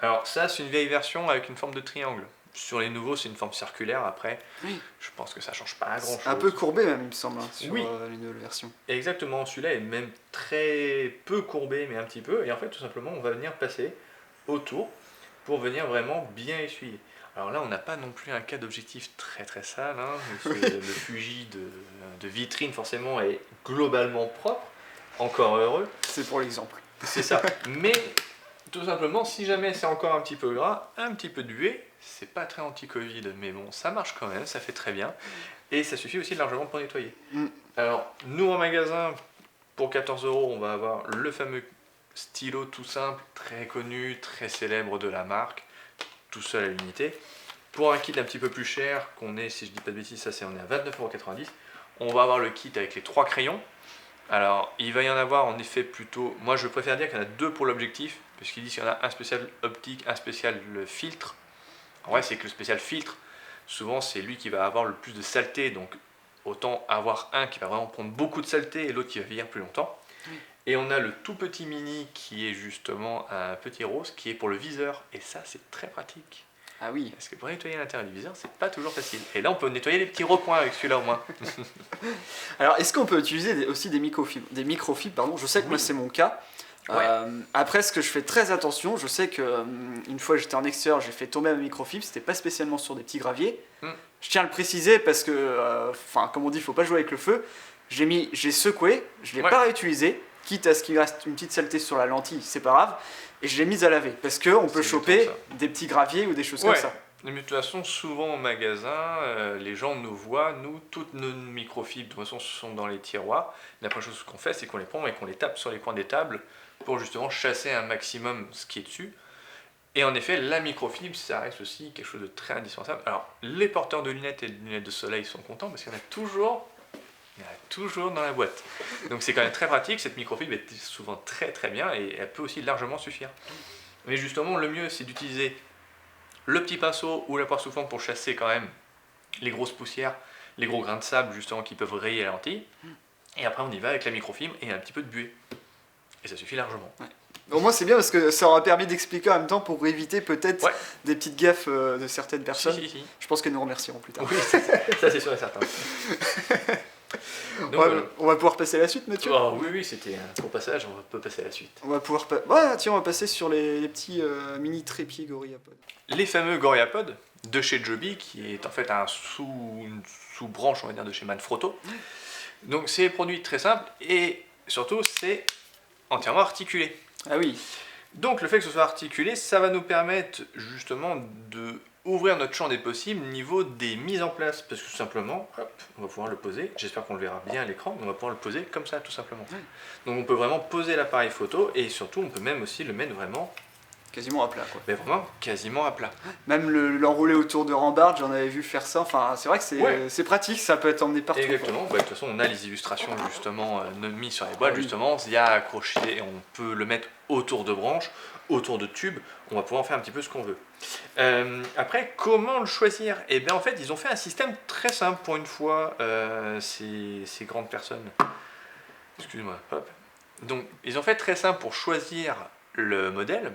Alors ça c'est une vieille version avec une forme de triangle. Sur les nouveaux c'est une forme circulaire après. Oui. Je pense que ça change pas grand chose. Un peu courbé même il me semble sur Oui. les nouvelles versions. Exactement, celui-là est même très peu courbé mais un petit peu. Et en fait tout simplement on va venir passer autour pour venir vraiment bien essuyer. Alors là, on n'a pas non plus un cas d'objectif très très sale. Hein. Le Fuji de vitrine, forcément, est globalement propre. Encore heureux. C'est pour l'exemple. C'est ça. Mais tout simplement, si jamais c'est encore un petit peu gras, un petit peu de buée, c'est pas très anti-Covid. Mais bon, ça marche quand même, ça fait très bien. Et ça suffit aussi largement pour nettoyer. Alors, nous en magasin, pour 14 €, on va avoir le fameux stylo tout simple, très connu, très célèbre de la marque, tout seul à l'unité. Pour un kit un petit peu plus cher, qu'on est, si je dis pas de bêtises, ça c'est on est à 29,90 €, on va avoir le kit avec les 3 crayons. Alors il va y en avoir en effet plutôt, moi je préfère dire qu'il y en a 2 pour l'objectif, puisqu'il dit qu'il y en a un spécial optique, un spécial filtre. En vrai c'est que le spécial filtre, souvent c'est lui qui va avoir le plus de saleté, donc autant avoir un qui va vraiment prendre beaucoup de saleté et l'autre qui va vieillir plus longtemps. Et on a le tout petit mini qui est justement un petit rose qui est pour le viseur. Et ça, c'est très pratique. Ah oui. Parce que pour nettoyer l'intérieur du viseur, c'est pas toujours facile. Et là, on peut nettoyer les petits recoins avec celui-là au moins. Alors, est-ce qu'on peut utiliser aussi des microfibres? Pardon. Je sais que moi, c'est mon cas. Ouais. Après, ce que je fais très attention, je sais que une fois j'étais en extérieur, j'ai fait tomber ma microfibre, c'était pas spécialement sur des petits graviers. Je tiens à le préciser parce que, comme on dit, il faut pas jouer avec le feu. J'ai secoué, je l'ai pas réutilisé, quitte à ce qu'il reste une petite saleté sur la lentille, c'est pas grave, et je l'ai mise à laver parce qu'on peut choper des petits graviers ou des choses comme ça. Mais de toute façon, souvent au magasin, les gens nous voient, nous, toutes nos microfibres, de toute façon, sont dans les tiroirs. La première chose qu'on fait, c'est qu'on les prend et qu'on les tape sur les coins des tables pour justement chasser un maximum ce qui est dessus. Et en effet, la microfibre, ça reste aussi quelque chose de très indispensable. Alors, les porteurs de lunettes et de lunettes de soleil sont contents parce qu'il y en a toujours dans la boîte. Donc c'est quand même très pratique, cette microfibre est souvent très très bien et elle peut aussi largement suffire. Mais justement, le mieux, c'est d'utiliser le petit pinceau ou la poire soufflante pour chasser quand même les grosses poussières, les gros grains de sable justement qui peuvent rayer la lentille. Et après, on y va avec la microfibre et un petit peu de buée. Et ça suffit largement. Ouais. Au moins c'est bien parce que ça aura permis d'expliquer en même temps pour éviter peut-être des petites gaffes de certaines personnes. Si. Je pense qu'elles nous remercieront plus tard. Oui, ça c'est sûr et certain. Donc, on va pouvoir passer à la suite, Mathieu. Oh, oui, c'était un court passage, on peut passer à la suite. On va pouvoir on va passer sur les petits mini trépieds GorillaPod. Les fameux GorillaPod de chez Joby, qui est en fait une sous-branche, on va dire, de chez Manfrotto. Donc c'est des produits très simples et surtout c'est entièrement articulé. Ah oui. Donc le fait que ce soit articulé, ça va nous permettre justement de ouvrir notre champ des possibles au niveau des mises en place, parce que tout simplement, hop, on va pouvoir le poser, j'espère qu'on le verra bien à l'écran, mais on va pouvoir le poser comme ça tout simplement. Donc on peut vraiment poser l'appareil photo et surtout on peut même aussi le mettre vraiment Quasiment à plat, quoi. Mais vraiment quasiment à plat. Même l'enrouler autour de rambarde, j'en avais vu faire ça. Enfin, c'est vrai que Ouais. c'est pratique, ça peut être emmené partout. Exactement. Bah, de toute façon, on a les illustrations justement mises sur les boîtes. Justement, il y a accroché, on peut le mettre autour de branches, autour de tubes. On va pouvoir en faire un petit peu ce qu'on veut. Après, comment le choisir? Eh bien, en fait, ils ont fait un système très simple pour une fois. Ces grandes personnes. Excuse-moi. Hop. Donc, ils ont fait très simple pour choisir le modèle.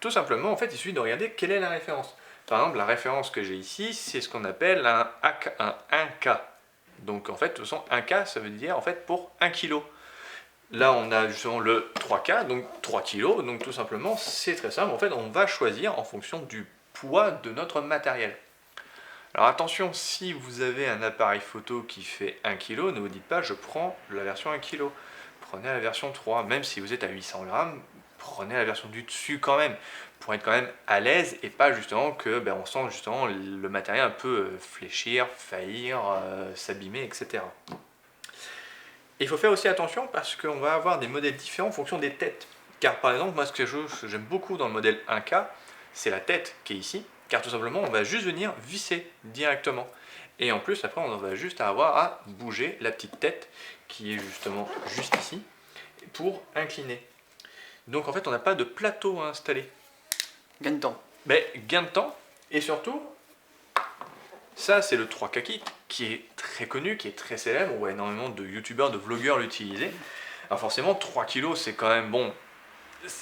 Tout simplement, en fait, il suffit de regarder quelle est la référence. Par exemple, la référence que j'ai ici, c'est ce qu'on appelle un 1K. Donc, en fait, de toute façon, 1K, ça veut dire en fait pour 1 kg. Là, on a justement le 3K, donc 3 kg. Donc, tout simplement, c'est très simple. En fait, on va choisir en fonction du poids de notre matériel. Alors, attention, si vous avez un appareil photo qui fait 1 kg, ne vous dites pas, je prends la version 1 kg. Prenez la version 3, même si vous êtes à 800 grammes, prenez la version du dessus quand même, pour être quand même à l'aise et pas justement que on sent justement le matériel un peu fléchir, faillir, s'abîmer, etc. Et il faut faire aussi attention parce qu'on va avoir des modèles différents en fonction des têtes. Car par exemple, moi ce que j'aime beaucoup dans le modèle 1K, c'est la tête qui est ici, car tout simplement on va juste venir visser directement. Et en plus après on va juste avoir à bouger la petite tête qui est justement juste ici pour incliner. Donc en fait on n'a pas de plateau à installer. Gain de temps. Gain de temps et surtout, ça c'est le 3K kit qui est très connu, qui est très célèbre, où énormément de youtubeurs, de vlogueurs l'utilisaient. Alors forcément 3 kg c'est quand même bon.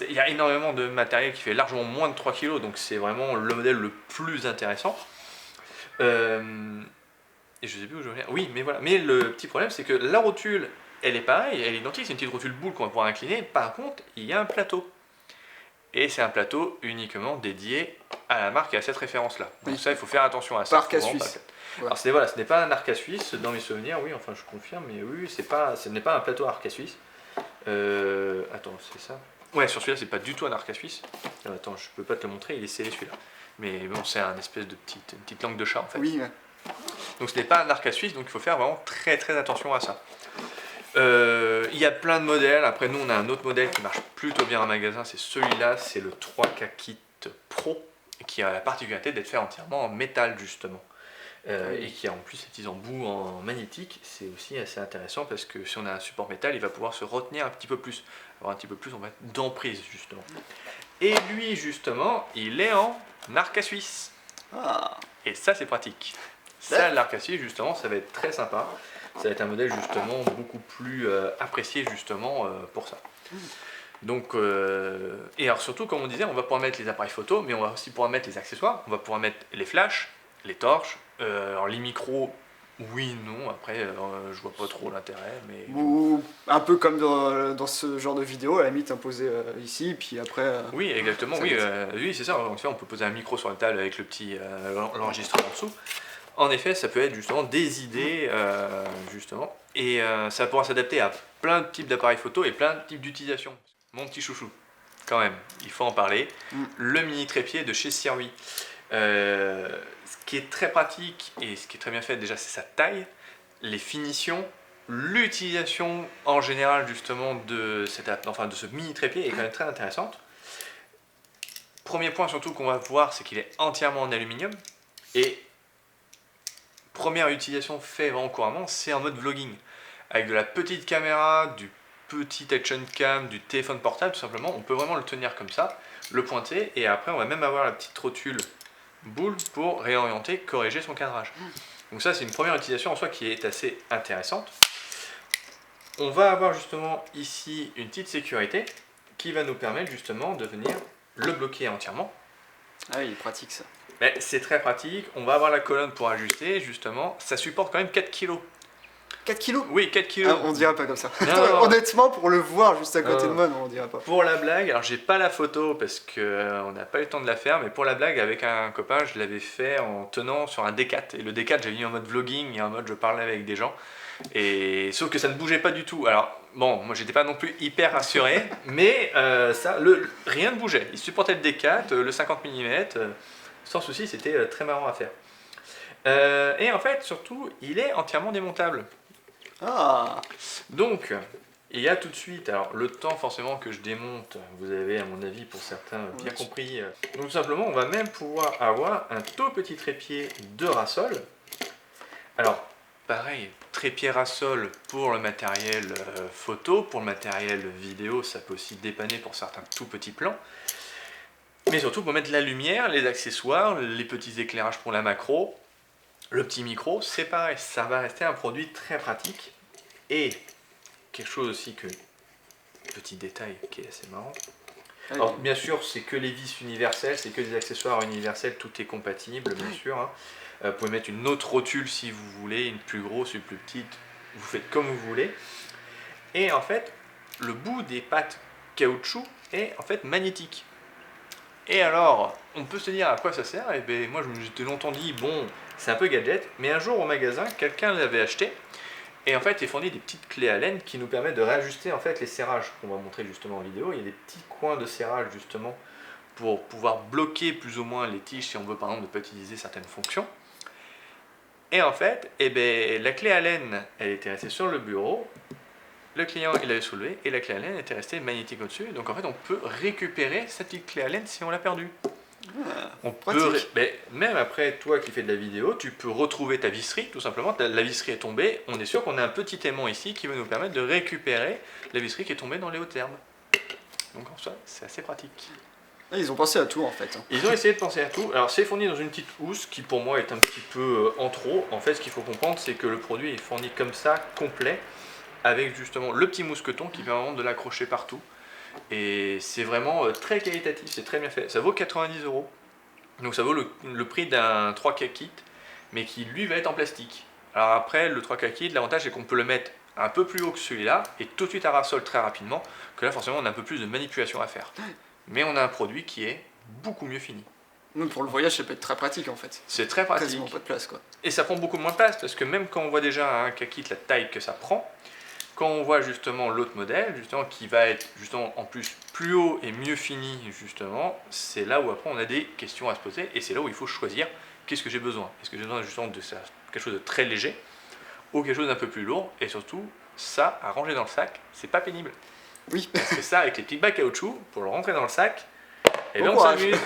Il y a énormément de matériel qui fait largement moins de 3 kg, donc c'est vraiment le modèle le plus intéressant. Et je sais plus où je veux venir. Oui, mais voilà. Mais le petit problème c'est que la rotule, elle est pareille, elle est identique, c'est une petite rotule boule qu'on va pouvoir incliner. Par contre, il y a un plateau. Et c'est un plateau uniquement dédié à la marque et à cette référence-là. Donc ça, il faut faire attention à ça. Arc à Suisse. Ouais. Alors ce n'est pas un arc à Suisse, dans mes souvenirs, oui, enfin je confirme, mais oui, ce n'est pas un plateau arc à Suisse. Attends, c'est ça? Ouais, sur celui-là, c'est pas du tout un arc à Suisse. Attends, je peux pas te le montrer, il est scellé celui-là. Mais bon, c'est un espèce de petite langue de chat en fait. Oui, ouais. Donc ce n'est pas un arc à Suisse, donc il faut faire vraiment très très attention à ça. Il y a plein de modèles. Après nous on a un autre modèle qui marche plutôt bien en magasin, c'est celui-là, c'est le 3K Kit Pro, qui a la particularité d'être fait entièrement en métal justement. Et qui a en plus cette embout en magnétique. C'est aussi assez intéressant parce que si on a un support métal, il va pouvoir se retenir un petit peu plus, avoir un petit peu plus on va dire, d'emprise justement. Et lui justement, il est en arc à Suisse. Et ça c'est pratique. Ça, l'arc à Suisse justement, ça va être très sympa. Ça va être un modèle justement beaucoup plus apprécié justement pour ça. Donc, et alors surtout comme on disait, on va pouvoir mettre les appareils photo, mais on va aussi pouvoir mettre les accessoires. On va pouvoir mettre les flashs, les torches, alors les micros, oui, non, après je vois pas trop l'intérêt. Mais... Ou un peu comme dans ce genre de vidéo, à la limite imposé ici, puis après... Oui, exactement, oui, oui c'est ça. Donc, on peut poser un micro sur la table avec le petit l'enregistrement en dessous. En effet, ça peut être justement des idées, justement, et ça va pouvoir s'adapter à plein de types d'appareils photo et plein de types d'utilisation. Mon petit chouchou, quand même, il faut en parler, le mini trépied de chez Sirui. Ce qui est très pratique et ce qui est très bien fait, déjà, c'est sa taille, les finitions, l'utilisation en général, justement, de ce mini trépied est quand même très intéressante. Premier point, surtout, qu'on va voir, c'est qu'il est entièrement en aluminium, et première utilisation faite vraiment couramment, c'est en mode vlogging. Avec de la petite caméra, du petit action cam, du téléphone portable, tout simplement, on peut vraiment le tenir comme ça, le pointer, et après on va même avoir la petite rotule boule pour réorienter, corriger son cadrage. Donc ça c'est une première utilisation en soi qui est assez intéressante. On va avoir justement ici une petite sécurité qui va nous permettre justement de venir le bloquer entièrement. Ah oui, il est pratique ça. Mais c'est très pratique, on va avoir la colonne pour ajuster, justement, ça supporte quand même 4 kg. 4 kilos? Oui, 4 kg. Ah, on dirait pas comme ça. Non. Honnêtement, pour le voir juste à côté de moi, non, on dirait pas. Pour la blague, alors j'ai pas la photo parce qu'on n'a pas eu le temps de la faire, mais pour la blague, avec un copain, je l'avais fait en tenant sur un D4. Et le D4, j'avais mis en mode vlogging et en mode je parlais avec des gens. Et sauf que ça ne bougeait pas du tout. Alors, bon, moi j'étais pas non plus hyper rassuré, mais rien ne bougeait. Il supportait le D4, le 50 mm. Sans souci, c'était très marrant à faire. Et en fait, surtout, il est entièrement démontable. Ah. Donc, il y a tout de suite, alors le temps forcément que je démonte, vous avez à mon avis pour certains bien compris. Donc tout simplement, on va même pouvoir avoir un tout petit trépied de Rassol. Alors pareil, trépied Rassol pour le matériel photo, pour le matériel vidéo, ça peut aussi dépanner pour certains tout petits plans. Mais surtout pour mettre la lumière, les accessoires, les petits éclairages pour la macro, le petit micro, c'est pareil, ça va rester un produit très pratique. Et quelque chose aussi que, petit détail qui est assez marrant. Alors bien sûr, c'est que les vis universelles, c'est que des accessoires universels, tout est compatible, bien sûr. Hein. Vous pouvez mettre une autre rotule si vous voulez, une plus grosse, une plus petite, vous faites comme vous voulez. Et en fait, le bout des pattes caoutchouc est en fait magnétique. Et alors, on peut se dire à quoi ça sert. Et bien moi, je me suis longtemps dit, bon, c'est un peu gadget, mais un jour au magasin, quelqu'un l'avait acheté. Et en fait, il fournit des petites clés à laine qui nous permettent de réajuster en fait les serrages qu'on va montrer justement en vidéo. Il y a des petits coins de serrage justement pour pouvoir bloquer plus ou moins les tiges si on veut par exemple ne pas utiliser certaines fonctions. Et en fait, la clé à laine, elle était restée sur le bureau. Le client, il l'avait soulevé et la clé à laine était restée magnétique au-dessus. Donc en fait, on peut récupérer cette petite clé à laine si on l'a perdue. On peut, même après, toi qui fais de la vidéo, tu peux retrouver ta visserie, tout simplement. La visserie est tombée, on est sûr qu'on a un petit aimant ici qui va nous permettre de récupérer la visserie qui est tombée dans les hauts termes. Donc en soi, c'est assez pratique. Ils ont pensé à tout en fait. Ils ont essayé de penser à tout. Alors c'est fourni dans une petite housse qui pour moi est un petit peu en trop. En fait, ce qu'il faut comprendre, c'est que le produit est fourni comme ça, complet, avec justement le petit mousqueton qui permet de l'accrocher partout. Et c'est vraiment très qualitatif, c'est très bien fait. Ça vaut 90 €. Donc ça vaut le prix d'un 3K kit, mais qui lui va être en plastique. Alors après, le 3K kit, l'avantage c'est qu'on peut le mettre un peu plus haut que celui-là, et tout de suite à Rassol très rapidement, que là forcément on a un peu plus de manipulation à faire. Mais on a un produit qui est beaucoup mieux fini. Donc pour le voyage, ça peut être très pratique en fait. C'est très pratique. Quasiment pas de place quoi. Et ça prend beaucoup moins de place, parce que même quand on voit déjà un K-kit la taille que ça prend, quand on voit justement l'autre modèle, justement qui va être justement en plus haut et mieux fini justement, c'est là où après on a des questions à se poser et c'est là où il faut choisir qu'est-ce que j'ai besoin. Est-ce que j'ai besoin justement de quelque chose de très léger ou quelque chose d'un peu plus lourd et surtout ça à ranger dans le sac, c'est pas pénible. Oui. Parce que ça avec les petits bacs caoutchouc pour le rentrer dans le sac, et bien on s'amuse.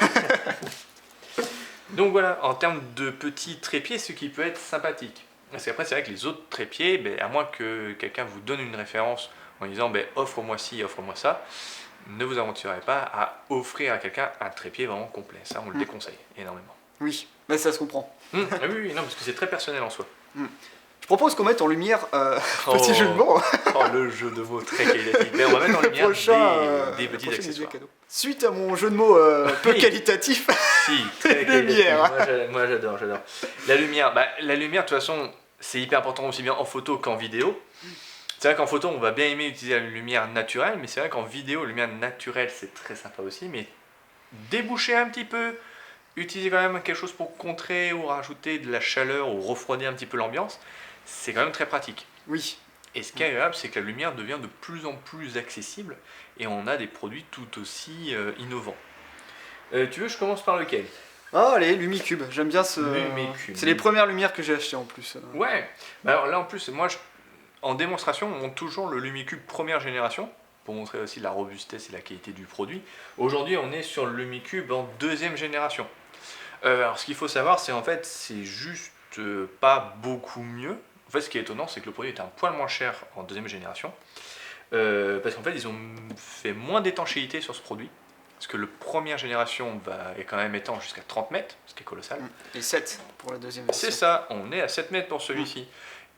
Donc voilà, en termes de petits trépieds, ce qui peut être sympathique. Parce qu'après, c'est vrai que les autres trépieds, à moins que quelqu'un vous donne une référence en disant offre-moi ci, offre-moi ça, ne vous aventurez pas à offrir à quelqu'un un trépied vraiment complet. Ça, on le déconseille énormément. Oui, mais ça se comprend. Oui, non, parce que c'est très personnel en soi. Je propose qu'on mette en lumière petit jeu de mots. Le jeu de mots très qualitatif. Mais on va mettre en lumière des petits accessoires. Suite à mon jeu de mots peu qualitatif, si, très lumière. Moi j'adore. La lumière, de toute façon, c'est hyper important aussi bien en photo qu'en vidéo. C'est vrai qu'en photo, on va bien aimer utiliser la lumière naturelle, mais c'est vrai qu'en vidéo, la lumière naturelle, c'est très sympa aussi. Mais déboucher un petit peu, utiliser quand même quelque chose pour contrer ou rajouter de la chaleur ou refroidir un petit peu l'ambiance, c'est quand même très pratique. Oui. Et ce qui est agréable, c'est que la lumière devient de plus en plus accessible et on a des produits tout aussi innovants. Tu veux que je commence par lequel ? Ah allez, Lumicube, j'aime bien ce... Lumicube. C'est les premières lumières que j'ai achetées en plus. Ouais, alors là en plus, moi en démonstration, on montre toujours le Lumicube première génération pour montrer aussi la robustesse et la qualité du produit. Aujourd'hui, on est sur le Lumicube en deuxième génération. Alors ce qu'il faut savoir, c'est en fait, c'est juste pas beaucoup mieux. En fait, ce qui est étonnant, c'est que le produit est un poil moins cher en deuxième génération. Parce qu'en fait, ils ont fait moins d'étanchéité sur ce produit. Parce que le première génération est quand même étanche jusqu'à 30 mètres, ce qui est colossal. Et 7 pour la deuxième version. C'est ça, on est à 7 mètres pour celui-ci.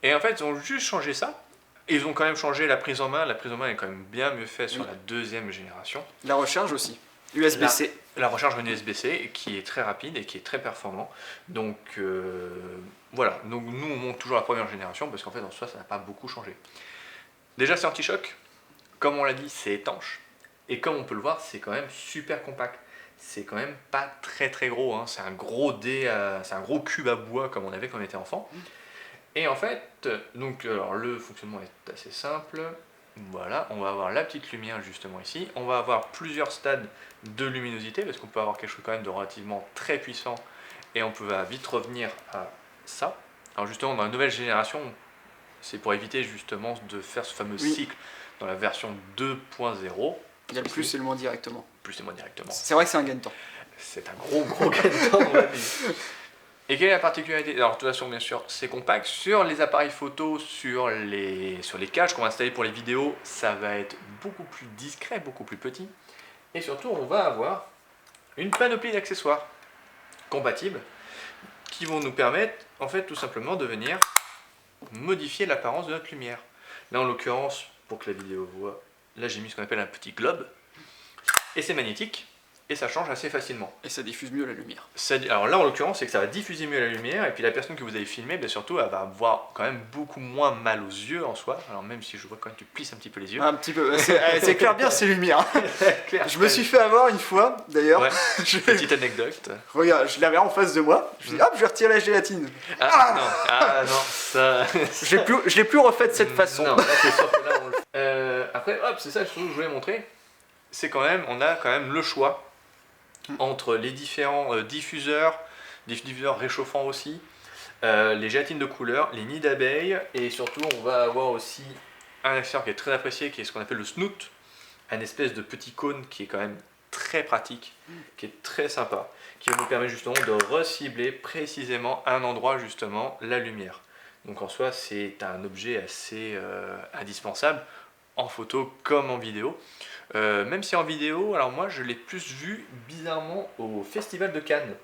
Et en fait, ils ont juste changé ça. Ils ont quand même changé la prise en main. La prise en main est quand même bien mieux faite sur la deuxième génération. La recharge aussi. USB-C. La recharge en USB-C qui est très rapide et qui est très performant. Donc voilà, donc nous on monte toujours la première génération parce qu'en fait en soi ça n'a pas beaucoup changé. Déjà c'est anti-choc, comme on l'a dit c'est étanche. Et comme on peut le voir c'est quand même super compact. C'est quand même pas très très gros, hein. C'est un gros c'est un gros cube à bois comme on avait quand on était enfant. Et en fait, donc alors le fonctionnement est assez simple. Voilà, on va avoir la petite lumière justement ici. On va avoir plusieurs stades de luminosité parce qu'on peut avoir quelque chose quand même de relativement très puissant et on peut vite revenir à ça. Alors justement dans la nouvelle génération, c'est pour éviter justement de faire ce fameux cycle dans la version 2.0. Il y a le plus et le moins directement. Plus et moins directement. C'est vrai que c'est un gain de temps. C'est un gros gain de temps, on va dire. Et quelle est la particularité? Alors, de toute façon, bien sûr, c'est compact. Sur les appareils photo, sur les caches qu'on va installer pour les vidéos, ça va être beaucoup plus discret, beaucoup plus petit. Et surtout, on va avoir une panoplie d'accessoires compatibles qui vont nous permettre, en fait, tout simplement de venir modifier l'apparence de notre lumière. Là, en l'occurrence, pour que la vidéo voit, là, j'ai mis ce qu'on appelle un petit globe. Et c'est magnétique. Et ça change assez facilement. Et ça diffuse mieux la lumière. Alors là, en l'occurrence, c'est que ça va diffuser mieux la lumière, et puis la personne que vous avez filmée, bien surtout, elle va avoir quand même beaucoup moins mal aux yeux en soi. Alors même si je vois quand même tu plisses un petit peu les yeux. Un petit peu, c'est clair bien ces lumières. Je me suis fait avoir une fois, d'ailleurs. Ouais. Petite anecdote. Regarde, je l'avais en face de moi, je dis hop, je vais retirer la gélatine. Non, ça... Je l'ai plus refait de cette façon. Non, là, c'est sûr que là, on le fait. Après, hop, c'est ça que je voulais montrer. C'est quand même, on a quand même le choix entre les différents diffuseurs, des diffuseurs réchauffants aussi, les gélatines de couleur, les nids d'abeilles, et surtout on va avoir aussi un accessoire qui est très apprécié, qui est ce qu'on appelle le snoot, un espèce de petit cône qui est quand même très pratique, qui est très sympa, qui va nous permettre justement de recibler précisément un endroit, justement la lumière. Donc en soi c'est un objet assez indispensable en photo comme en vidéo. Même si en vidéo, alors moi je l'ai plus vu bizarrement au Festival de Cannes.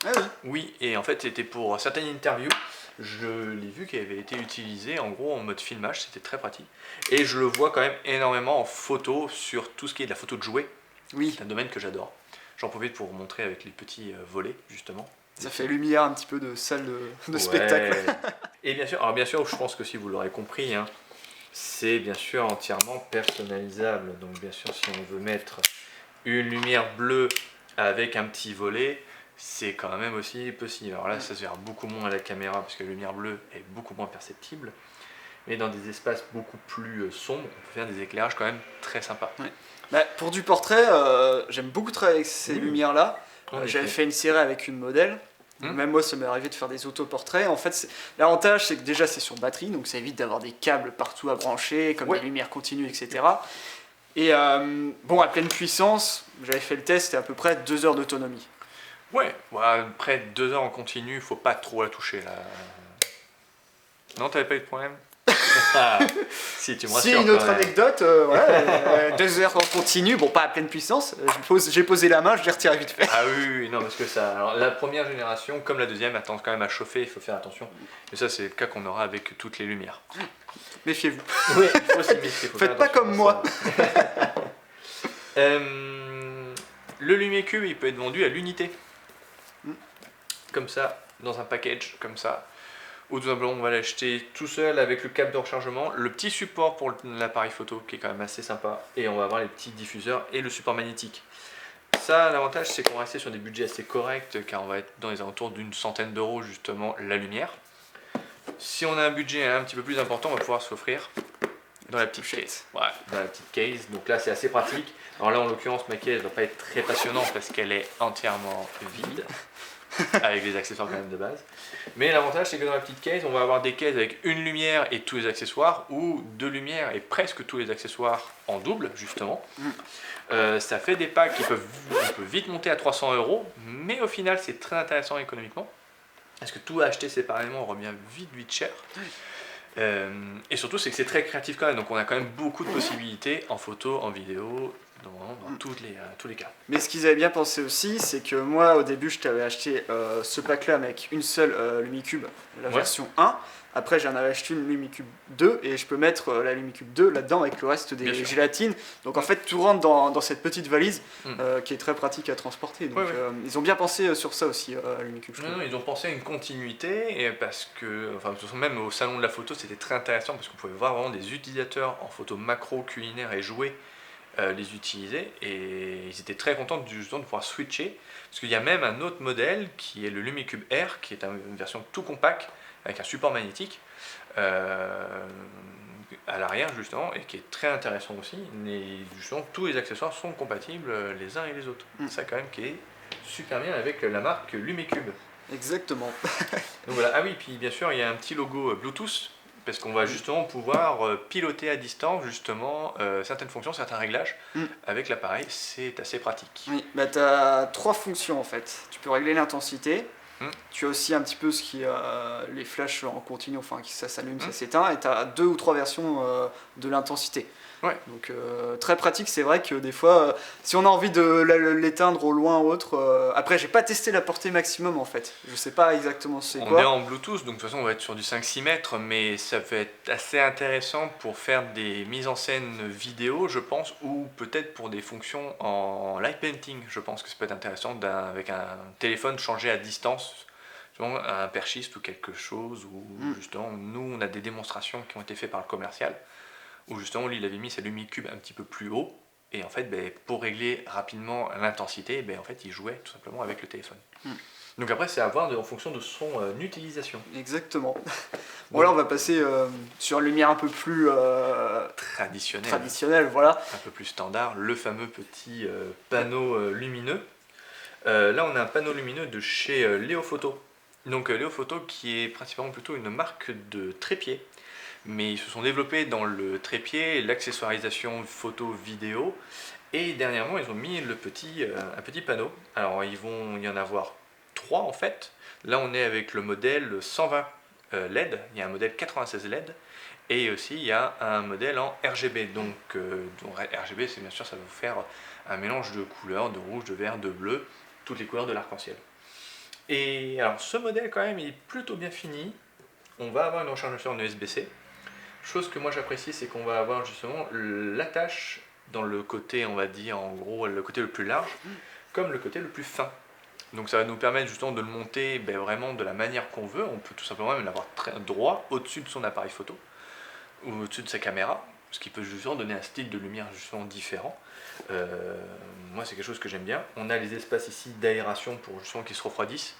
Ah oui. Oui, et en fait c'était pour certaines interviews, je l'ai vu qu'il avait été utilisé en gros en mode filmage, c'était très pratique. Et je le vois quand même énormément en photo sur tout ce qui est de la photo de jouets. Oui. C'est un domaine que j'adore. J'en profite pour vous montrer avec les petits volets justement. Ça fait lumière un petit peu de salle de spectacle. Et bien sûr, je pense que si vous l'aurez compris, hein, c'est bien sûr entièrement personnalisable. Donc bien sûr, si on veut mettre une lumière bleue avec un petit volet, c'est quand même aussi possible. Alors là, ça se verra beaucoup moins à la caméra parce que la lumière bleue est beaucoup moins perceptible. Mais dans des espaces beaucoup plus sombres, on peut faire des éclairages quand même très sympas. Ouais. Bah, pour du portrait, j'aime beaucoup travailler avec ces lumières-là. J'avais fait une série avec une modèle. Même moi, ça m'est arrivé de faire des autoportraits. En fait, l'avantage, c'est que déjà, c'est sur batterie, donc ça évite d'avoir des câbles partout à brancher, comme des lumières continues, etc. Et bon, à pleine puissance, j'avais fait le test, c'était à peu près 2 heures d'autonomie. Ouais, près de 2 heures en continu, faut pas trop la toucher là. Non, t'avais pas eu de problème? Si, tu me rassures. Si, une autre anecdote, 2 heures en continu, bon, pas à pleine puissance, j'ai posé la main, je l'ai retiré vite fait. Ah oui, non, parce que ça. Alors, la première génération, comme la deuxième, attend quand même à chauffer, il faut faire attention. Mais ça, c'est le cas qu'on aura avec toutes les lumières. Méfiez-vous. Oui, il faut s'y méfier. Faites pas comme moi. Le LumiCube, il peut être vendu à l'unité. Comme ça, dans un package, comme ça. Ou tout simplement, on va l'acheter tout seul avec le câble de rechargement, le petit support pour l'appareil photo qui est quand même assez sympa, et on va avoir les petits diffuseurs et le support magnétique. Ça, l'avantage, c'est qu'on va rester sur des budgets assez corrects, car on va être dans les alentours d'une centaine d'euros, justement, la lumière. Si on a un budget un petit peu plus important, on va pouvoir s'offrir dans la petite case. Ouais, dans la petite case. Donc là, c'est assez pratique. Alors là, en l'occurrence, ma case ne va pas être très passionnante parce qu'elle est entièrement vide. Avec les accessoires quand même de base. Mais l'avantage, c'est que dans la petite case, on va avoir des cases avec une lumière et tous les accessoires, ou 2 lumières et presque tous les accessoires en double, justement. Ça fait des packs qui peuvent vite monter à 300 €, mais au final, c'est très intéressant économiquement. Parce que tout acheter séparément revient vite cher. Et surtout, c'est que c'est très créatif quand même. Donc on a quand même beaucoup de possibilités en photo, en vidéo, dans tous les cas. Mais ce qu'ils avaient bien pensé aussi, c'est que moi au début je t'avais acheté ce pack là avec une seule LumiCube, la version 1. Après j'en avais acheté une LumiCube 2 et je peux mettre la LumiCube 2 là-dedans avec le reste des gélatines. Donc en fait tout rentre dans cette petite valise qui est très pratique à transporter. Donc ils ont bien pensé sur ça aussi à LumiCube. Non, ils ont pensé à une continuité, et parce que, enfin, même au salon de la photo c'était très intéressant parce qu'on pouvait voir vraiment des utilisateurs en photo macro, culinaire et jouets les utiliser, et ils étaient très contents justement de pouvoir switcher, parce qu'il y a même un autre modèle qui est le LumiCube R, qui est une version tout compact avec un support magnétique à l'arrière justement, et qui est très intéressant aussi. Et justement tous les accessoires sont compatibles les uns et les autres. C'est ça quand même qui est super bien avec la marque LumiCube. Exactement. Donc voilà. Ah oui, puis bien sûr il y a un petit logo Bluetooth parce qu'on va justement pouvoir piloter à distance justement certaines fonctions, certains réglages avec l'appareil. C'est assez pratique. Oui, bah, tu as 3 fonctions en fait. Tu peux régler l'intensité. Tu as aussi un petit peu ce qui les flashs en continu, enfin ça s'allume, ça s'éteint, et tu as 2 ou 3 versions de l'intensité. Ouais. Donc très pratique, c'est vrai que des fois, si on a envie de l'éteindre au loin ou autre, après j'ai pas testé la portée maximum en fait, je sais pas exactement c'est quoi. On est en Bluetooth, donc de toute façon on va être sur du 5-6 mètres, mais ça peut être assez intéressant pour faire des mises en scène vidéo, je pense, ou peut-être pour des fonctions en light painting. Je pense que ça peut être intéressant avec un téléphone changé à distance, un perchiste ou quelque chose, ou justement nous on a des démonstrations qui ont été faites par le commercial, où justement lui il avait mis sa Lumicube un petit peu plus haut, et en fait pour régler rapidement l'intensité, en fait il jouait tout simplement avec le téléphone. Donc après c'est à voir en fonction de son utilisation. Exactement. Bon là on va passer sur une lumière un peu plus traditionnelle, voilà. Un peu plus standard, le fameux petit panneau lumineux. Là on a un panneau lumineux de chez Leofoto. Donc Leofoto qui est principalement plutôt une marque de trépied. Mais ils se sont développés dans le trépied, l'accessoirisation photo, vidéo, et dernièrement ils ont mis un petit panneau. Alors il y en avoir 3 en fait. Là on est avec le modèle 120 LED, il y a un modèle 96 LED, et aussi il y a un modèle en RGB. Donc RGB c'est bien sûr, ça va vous faire un mélange de couleurs, de rouge, de vert, de bleu, toutes les couleurs de l'arc-en-ciel. Et alors ce modèle quand même il est plutôt bien fini. On va avoir une recharge en USB-C. Chose que moi j'apprécie, c'est qu'on va avoir justement l'attache dans le côté, on va dire en gros le côté le plus large, comme le côté le plus fin. Donc ça va nous permettre justement de le monter vraiment de la manière qu'on veut. On peut tout simplement même l'avoir très droit au-dessus de son appareil photo ou au-dessus de sa caméra, ce qui peut justement donner un style de lumière justement différent. Moi c'est quelque chose que j'aime bien. On a les espaces ici d'aération pour justement qu'ils se refroidissent.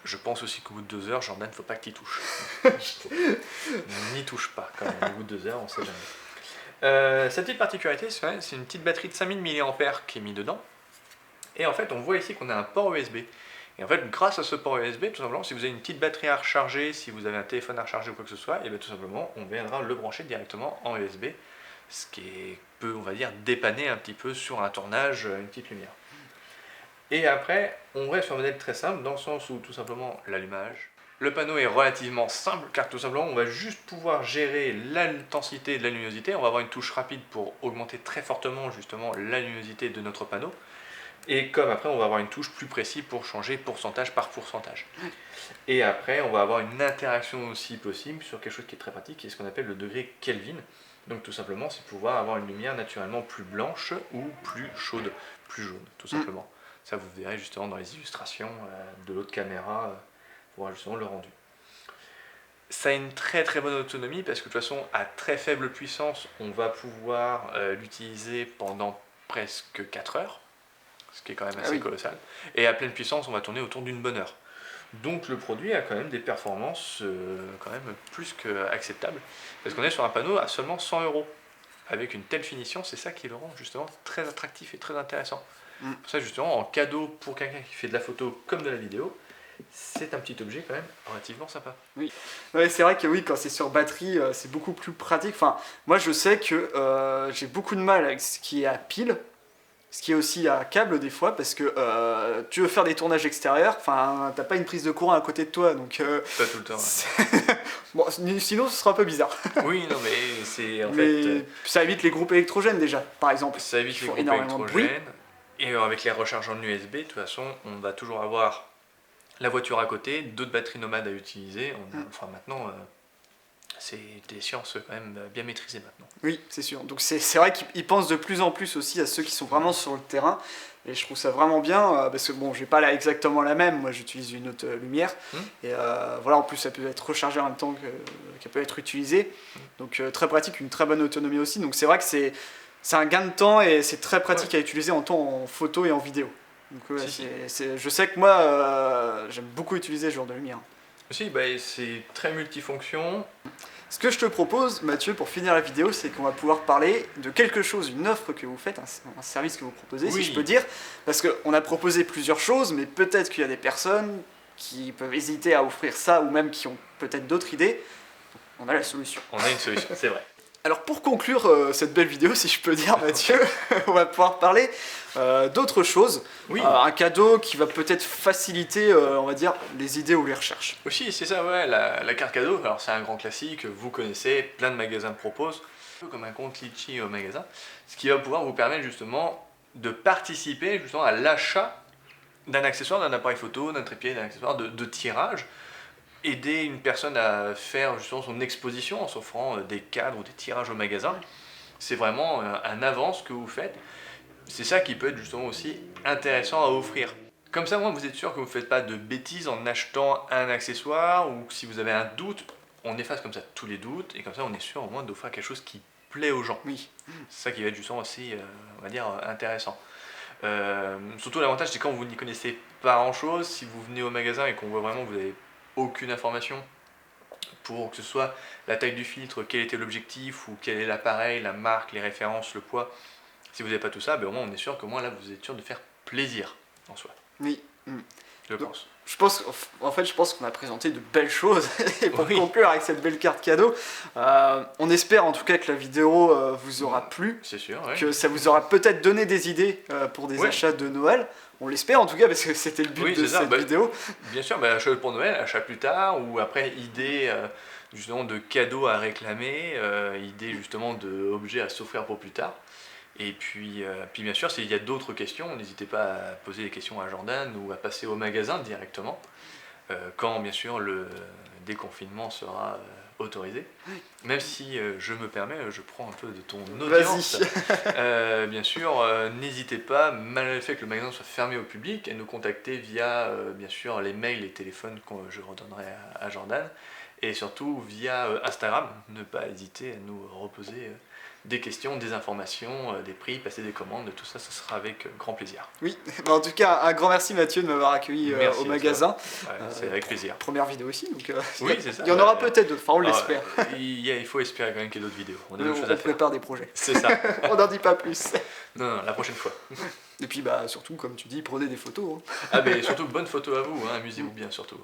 Je pense aussi qu'au bout de 2 heures, Jordan, faut pas que tu y touches. N'y touche pas quand même, au bout de 2 heures, on sait jamais. Cette petite particularité, c'est une petite batterie de 5000 mAh qui est mise dedans. Et en fait, on voit ici qu'on a un port USB. Et en fait, grâce à ce port USB, tout simplement, si vous avez une petite batterie à recharger, si vous avez un téléphone à recharger ou quoi que ce soit, et bien tout simplement, on viendra le brancher directement en USB. Ce qui peut, on va dire, dépanner un petit peu sur un tournage, une petite lumière. Et après, on reste sur un modèle très simple, dans le sens où tout simplement l'allumage. Le panneau est relativement simple, car tout simplement on va juste pouvoir gérer l'intensité de la luminosité. On va avoir une touche rapide pour augmenter très fortement justement la luminosité de notre panneau. Et comme après, on va avoir une touche plus précise pour changer pourcentage par pourcentage. Et après, on va avoir une interaction aussi possible sur quelque chose qui est très pratique, qui est ce qu'on appelle le degré Kelvin. Donc tout simplement, c'est pouvoir avoir une lumière naturellement plus blanche ou plus chaude, plus jaune, tout simplement. Ça, vous verrez justement dans les illustrations de l'autre caméra pour voir justement le rendu. Ça a une très très bonne autonomie parce que de toute façon, à très faible puissance, on va pouvoir l'utiliser pendant presque 4 heures, ce qui est quand même assez colossal. Et à pleine puissance, on va tourner autour d'une bonne heure. Donc le produit a quand même des performances quand même plus qu'acceptables. Parce qu'on est sur un panneau à seulement 100 €. Avec une telle finition, c'est ça qui le rend justement très attractif et très intéressant. Pour ça justement, en cadeau pour quelqu'un qui fait de la photo comme de la vidéo, c'est un petit objet quand même relativement sympa. Oui, ouais, c'est vrai que oui, quand c'est sur batterie, c'est beaucoup plus pratique. Enfin, moi je sais que j'ai beaucoup de mal avec ce qui est à pile, ce qui est aussi à câble des fois, parce que tu veux faire des tournages extérieurs, enfin t'as pas une prise de courant à côté de toi, donc... pas tout le temps. Ouais. Bon, sinon ce sera un peu bizarre. Oui, non mais c'est en mais fait... ça évite les groupes électrogènes déjà, par exemple. Ça évite les groupes électrogènes. Et avec les recharges en USB, de toute façon, on va toujours avoir la voiture à côté, d'autres batteries nomades à utiliser. Enfin maintenant, c'est des sciences quand même bien maîtrisées maintenant. Oui, c'est sûr. Donc c'est vrai qu'ils pensent de plus en plus aussi à ceux qui sont vraiment sur le terrain. Et je trouve ça vraiment bien, parce que bon, j'ai pas exactement la même, moi j'utilise une autre lumière. Et voilà, en plus ça peut être rechargé en même temps qu'elle peut être utilisée. Donc très pratique, une très bonne autonomie aussi. Donc c'est vrai que c'est un gain de temps et c'est très pratique à utiliser en temps en photo et en vidéo. Donc je sais que moi j'aime beaucoup utiliser ce genre de lumière. Aussi, c'est très multifonction. Ce que je te propose, Mathieu, pour finir la vidéo, c'est qu'on va pouvoir parler de quelque chose, une offre que vous faites, un service que vous proposez, si je peux dire. Parce qu'on a proposé plusieurs choses, mais peut-être qu'il y a des personnes qui peuvent hésiter à offrir ça, ou même qui ont peut-être d'autres idées. on a la solution. On a une solution, c'est vrai. Alors pour conclure cette belle vidéo, si je peux dire Mathieu, on va pouvoir parler d'autre chose. Oui. Un cadeau qui va peut-être faciliter, on va dire, les idées ou les recherches. Aussi, c'est ça, ouais, la carte cadeau, alors c'est un grand classique, vous connaissez, plein de magasins le proposent, un peu comme un compte Litchi au magasin, ce qui va pouvoir vous permettre justement de participer justement à l'achat d'un accessoire, d'un appareil photo, d'un trépied, d'un accessoire de tirage, aider une personne à faire justement son exposition en s'offrant des cadres ou des tirages au magasin. C'est vraiment un avance que vous faites. C'est ça qui peut être justement aussi intéressant à offrir. Comme ça, moi, vous êtes sûr que vous ne faites pas de bêtises en achetant un accessoire, ou que si vous avez un doute, on efface comme ça tous les doutes, et comme ça on est sûr au moins d'offrir quelque chose qui plaît aux gens. Oui. C'est ça qui va être justement aussi, on va dire, intéressant. Surtout l'avantage, c'est quand vous n'y connaissez pas grand chose, si vous venez au magasin et qu'on voit vraiment que vous n'avez aucune information pour que ce soit la taille du filtre, quel était l'objectif, ou quel est l'appareil, la marque, les références, le poids. Si vous n'avez pas tout ça, ben au moins on est sûr qu'au moins là vous êtes sûr de faire plaisir en soi. Oui. Je pense. Je pense qu'on a présenté de belles choses. Et pour conclure avec cette belle carte cadeau, on espère en tout cas que la vidéo vous aura plu. C'est sûr, ouais. Que ça vous aura peut-être donné des idées pour des achats de Noël. On l'espère en tout cas parce que c'était le but de cette vidéo. Bien sûr, achat pour Noël, achat plus tard, ou après idée justement de cadeaux à réclamer, idée justement d'objets à s'offrir pour plus tard. Et puis bien sûr, s'il y a d'autres questions, n'hésitez pas à poser des questions à Jordan ou à passer au magasin directement, quand bien sûr le déconfinement sera autorisé. Même si je me permets, je prends un peu de ton audience. Bien sûr, n'hésitez pas, malgré le fait que le magasin soit fermé au public, à nous contacter via bien sûr les mails et téléphones que je redonnerai à Jordan, et surtout via Instagram. Ne pas hésiter à nous reposer des questions, des informations, des prix, passer des commandes, tout ça, ça sera avec grand plaisir. Oui, en tout cas, un grand merci Mathieu de m'avoir accueilli au magasin. Ouais, c'est avec plaisir. Première vidéo aussi, donc oui, c'est ça. Il y en aura peut-être d'autres, enfin on l'espère. Il faut espérer quand même qu'il y ait d'autres vidéos. On prépare des projets. C'est ça. On n'en dit pas plus. Non, la prochaine fois. Et puis surtout, comme tu dis, prenez des photos. Ah mais surtout, bonne photo à vous, hein, amusez-vous bien surtout.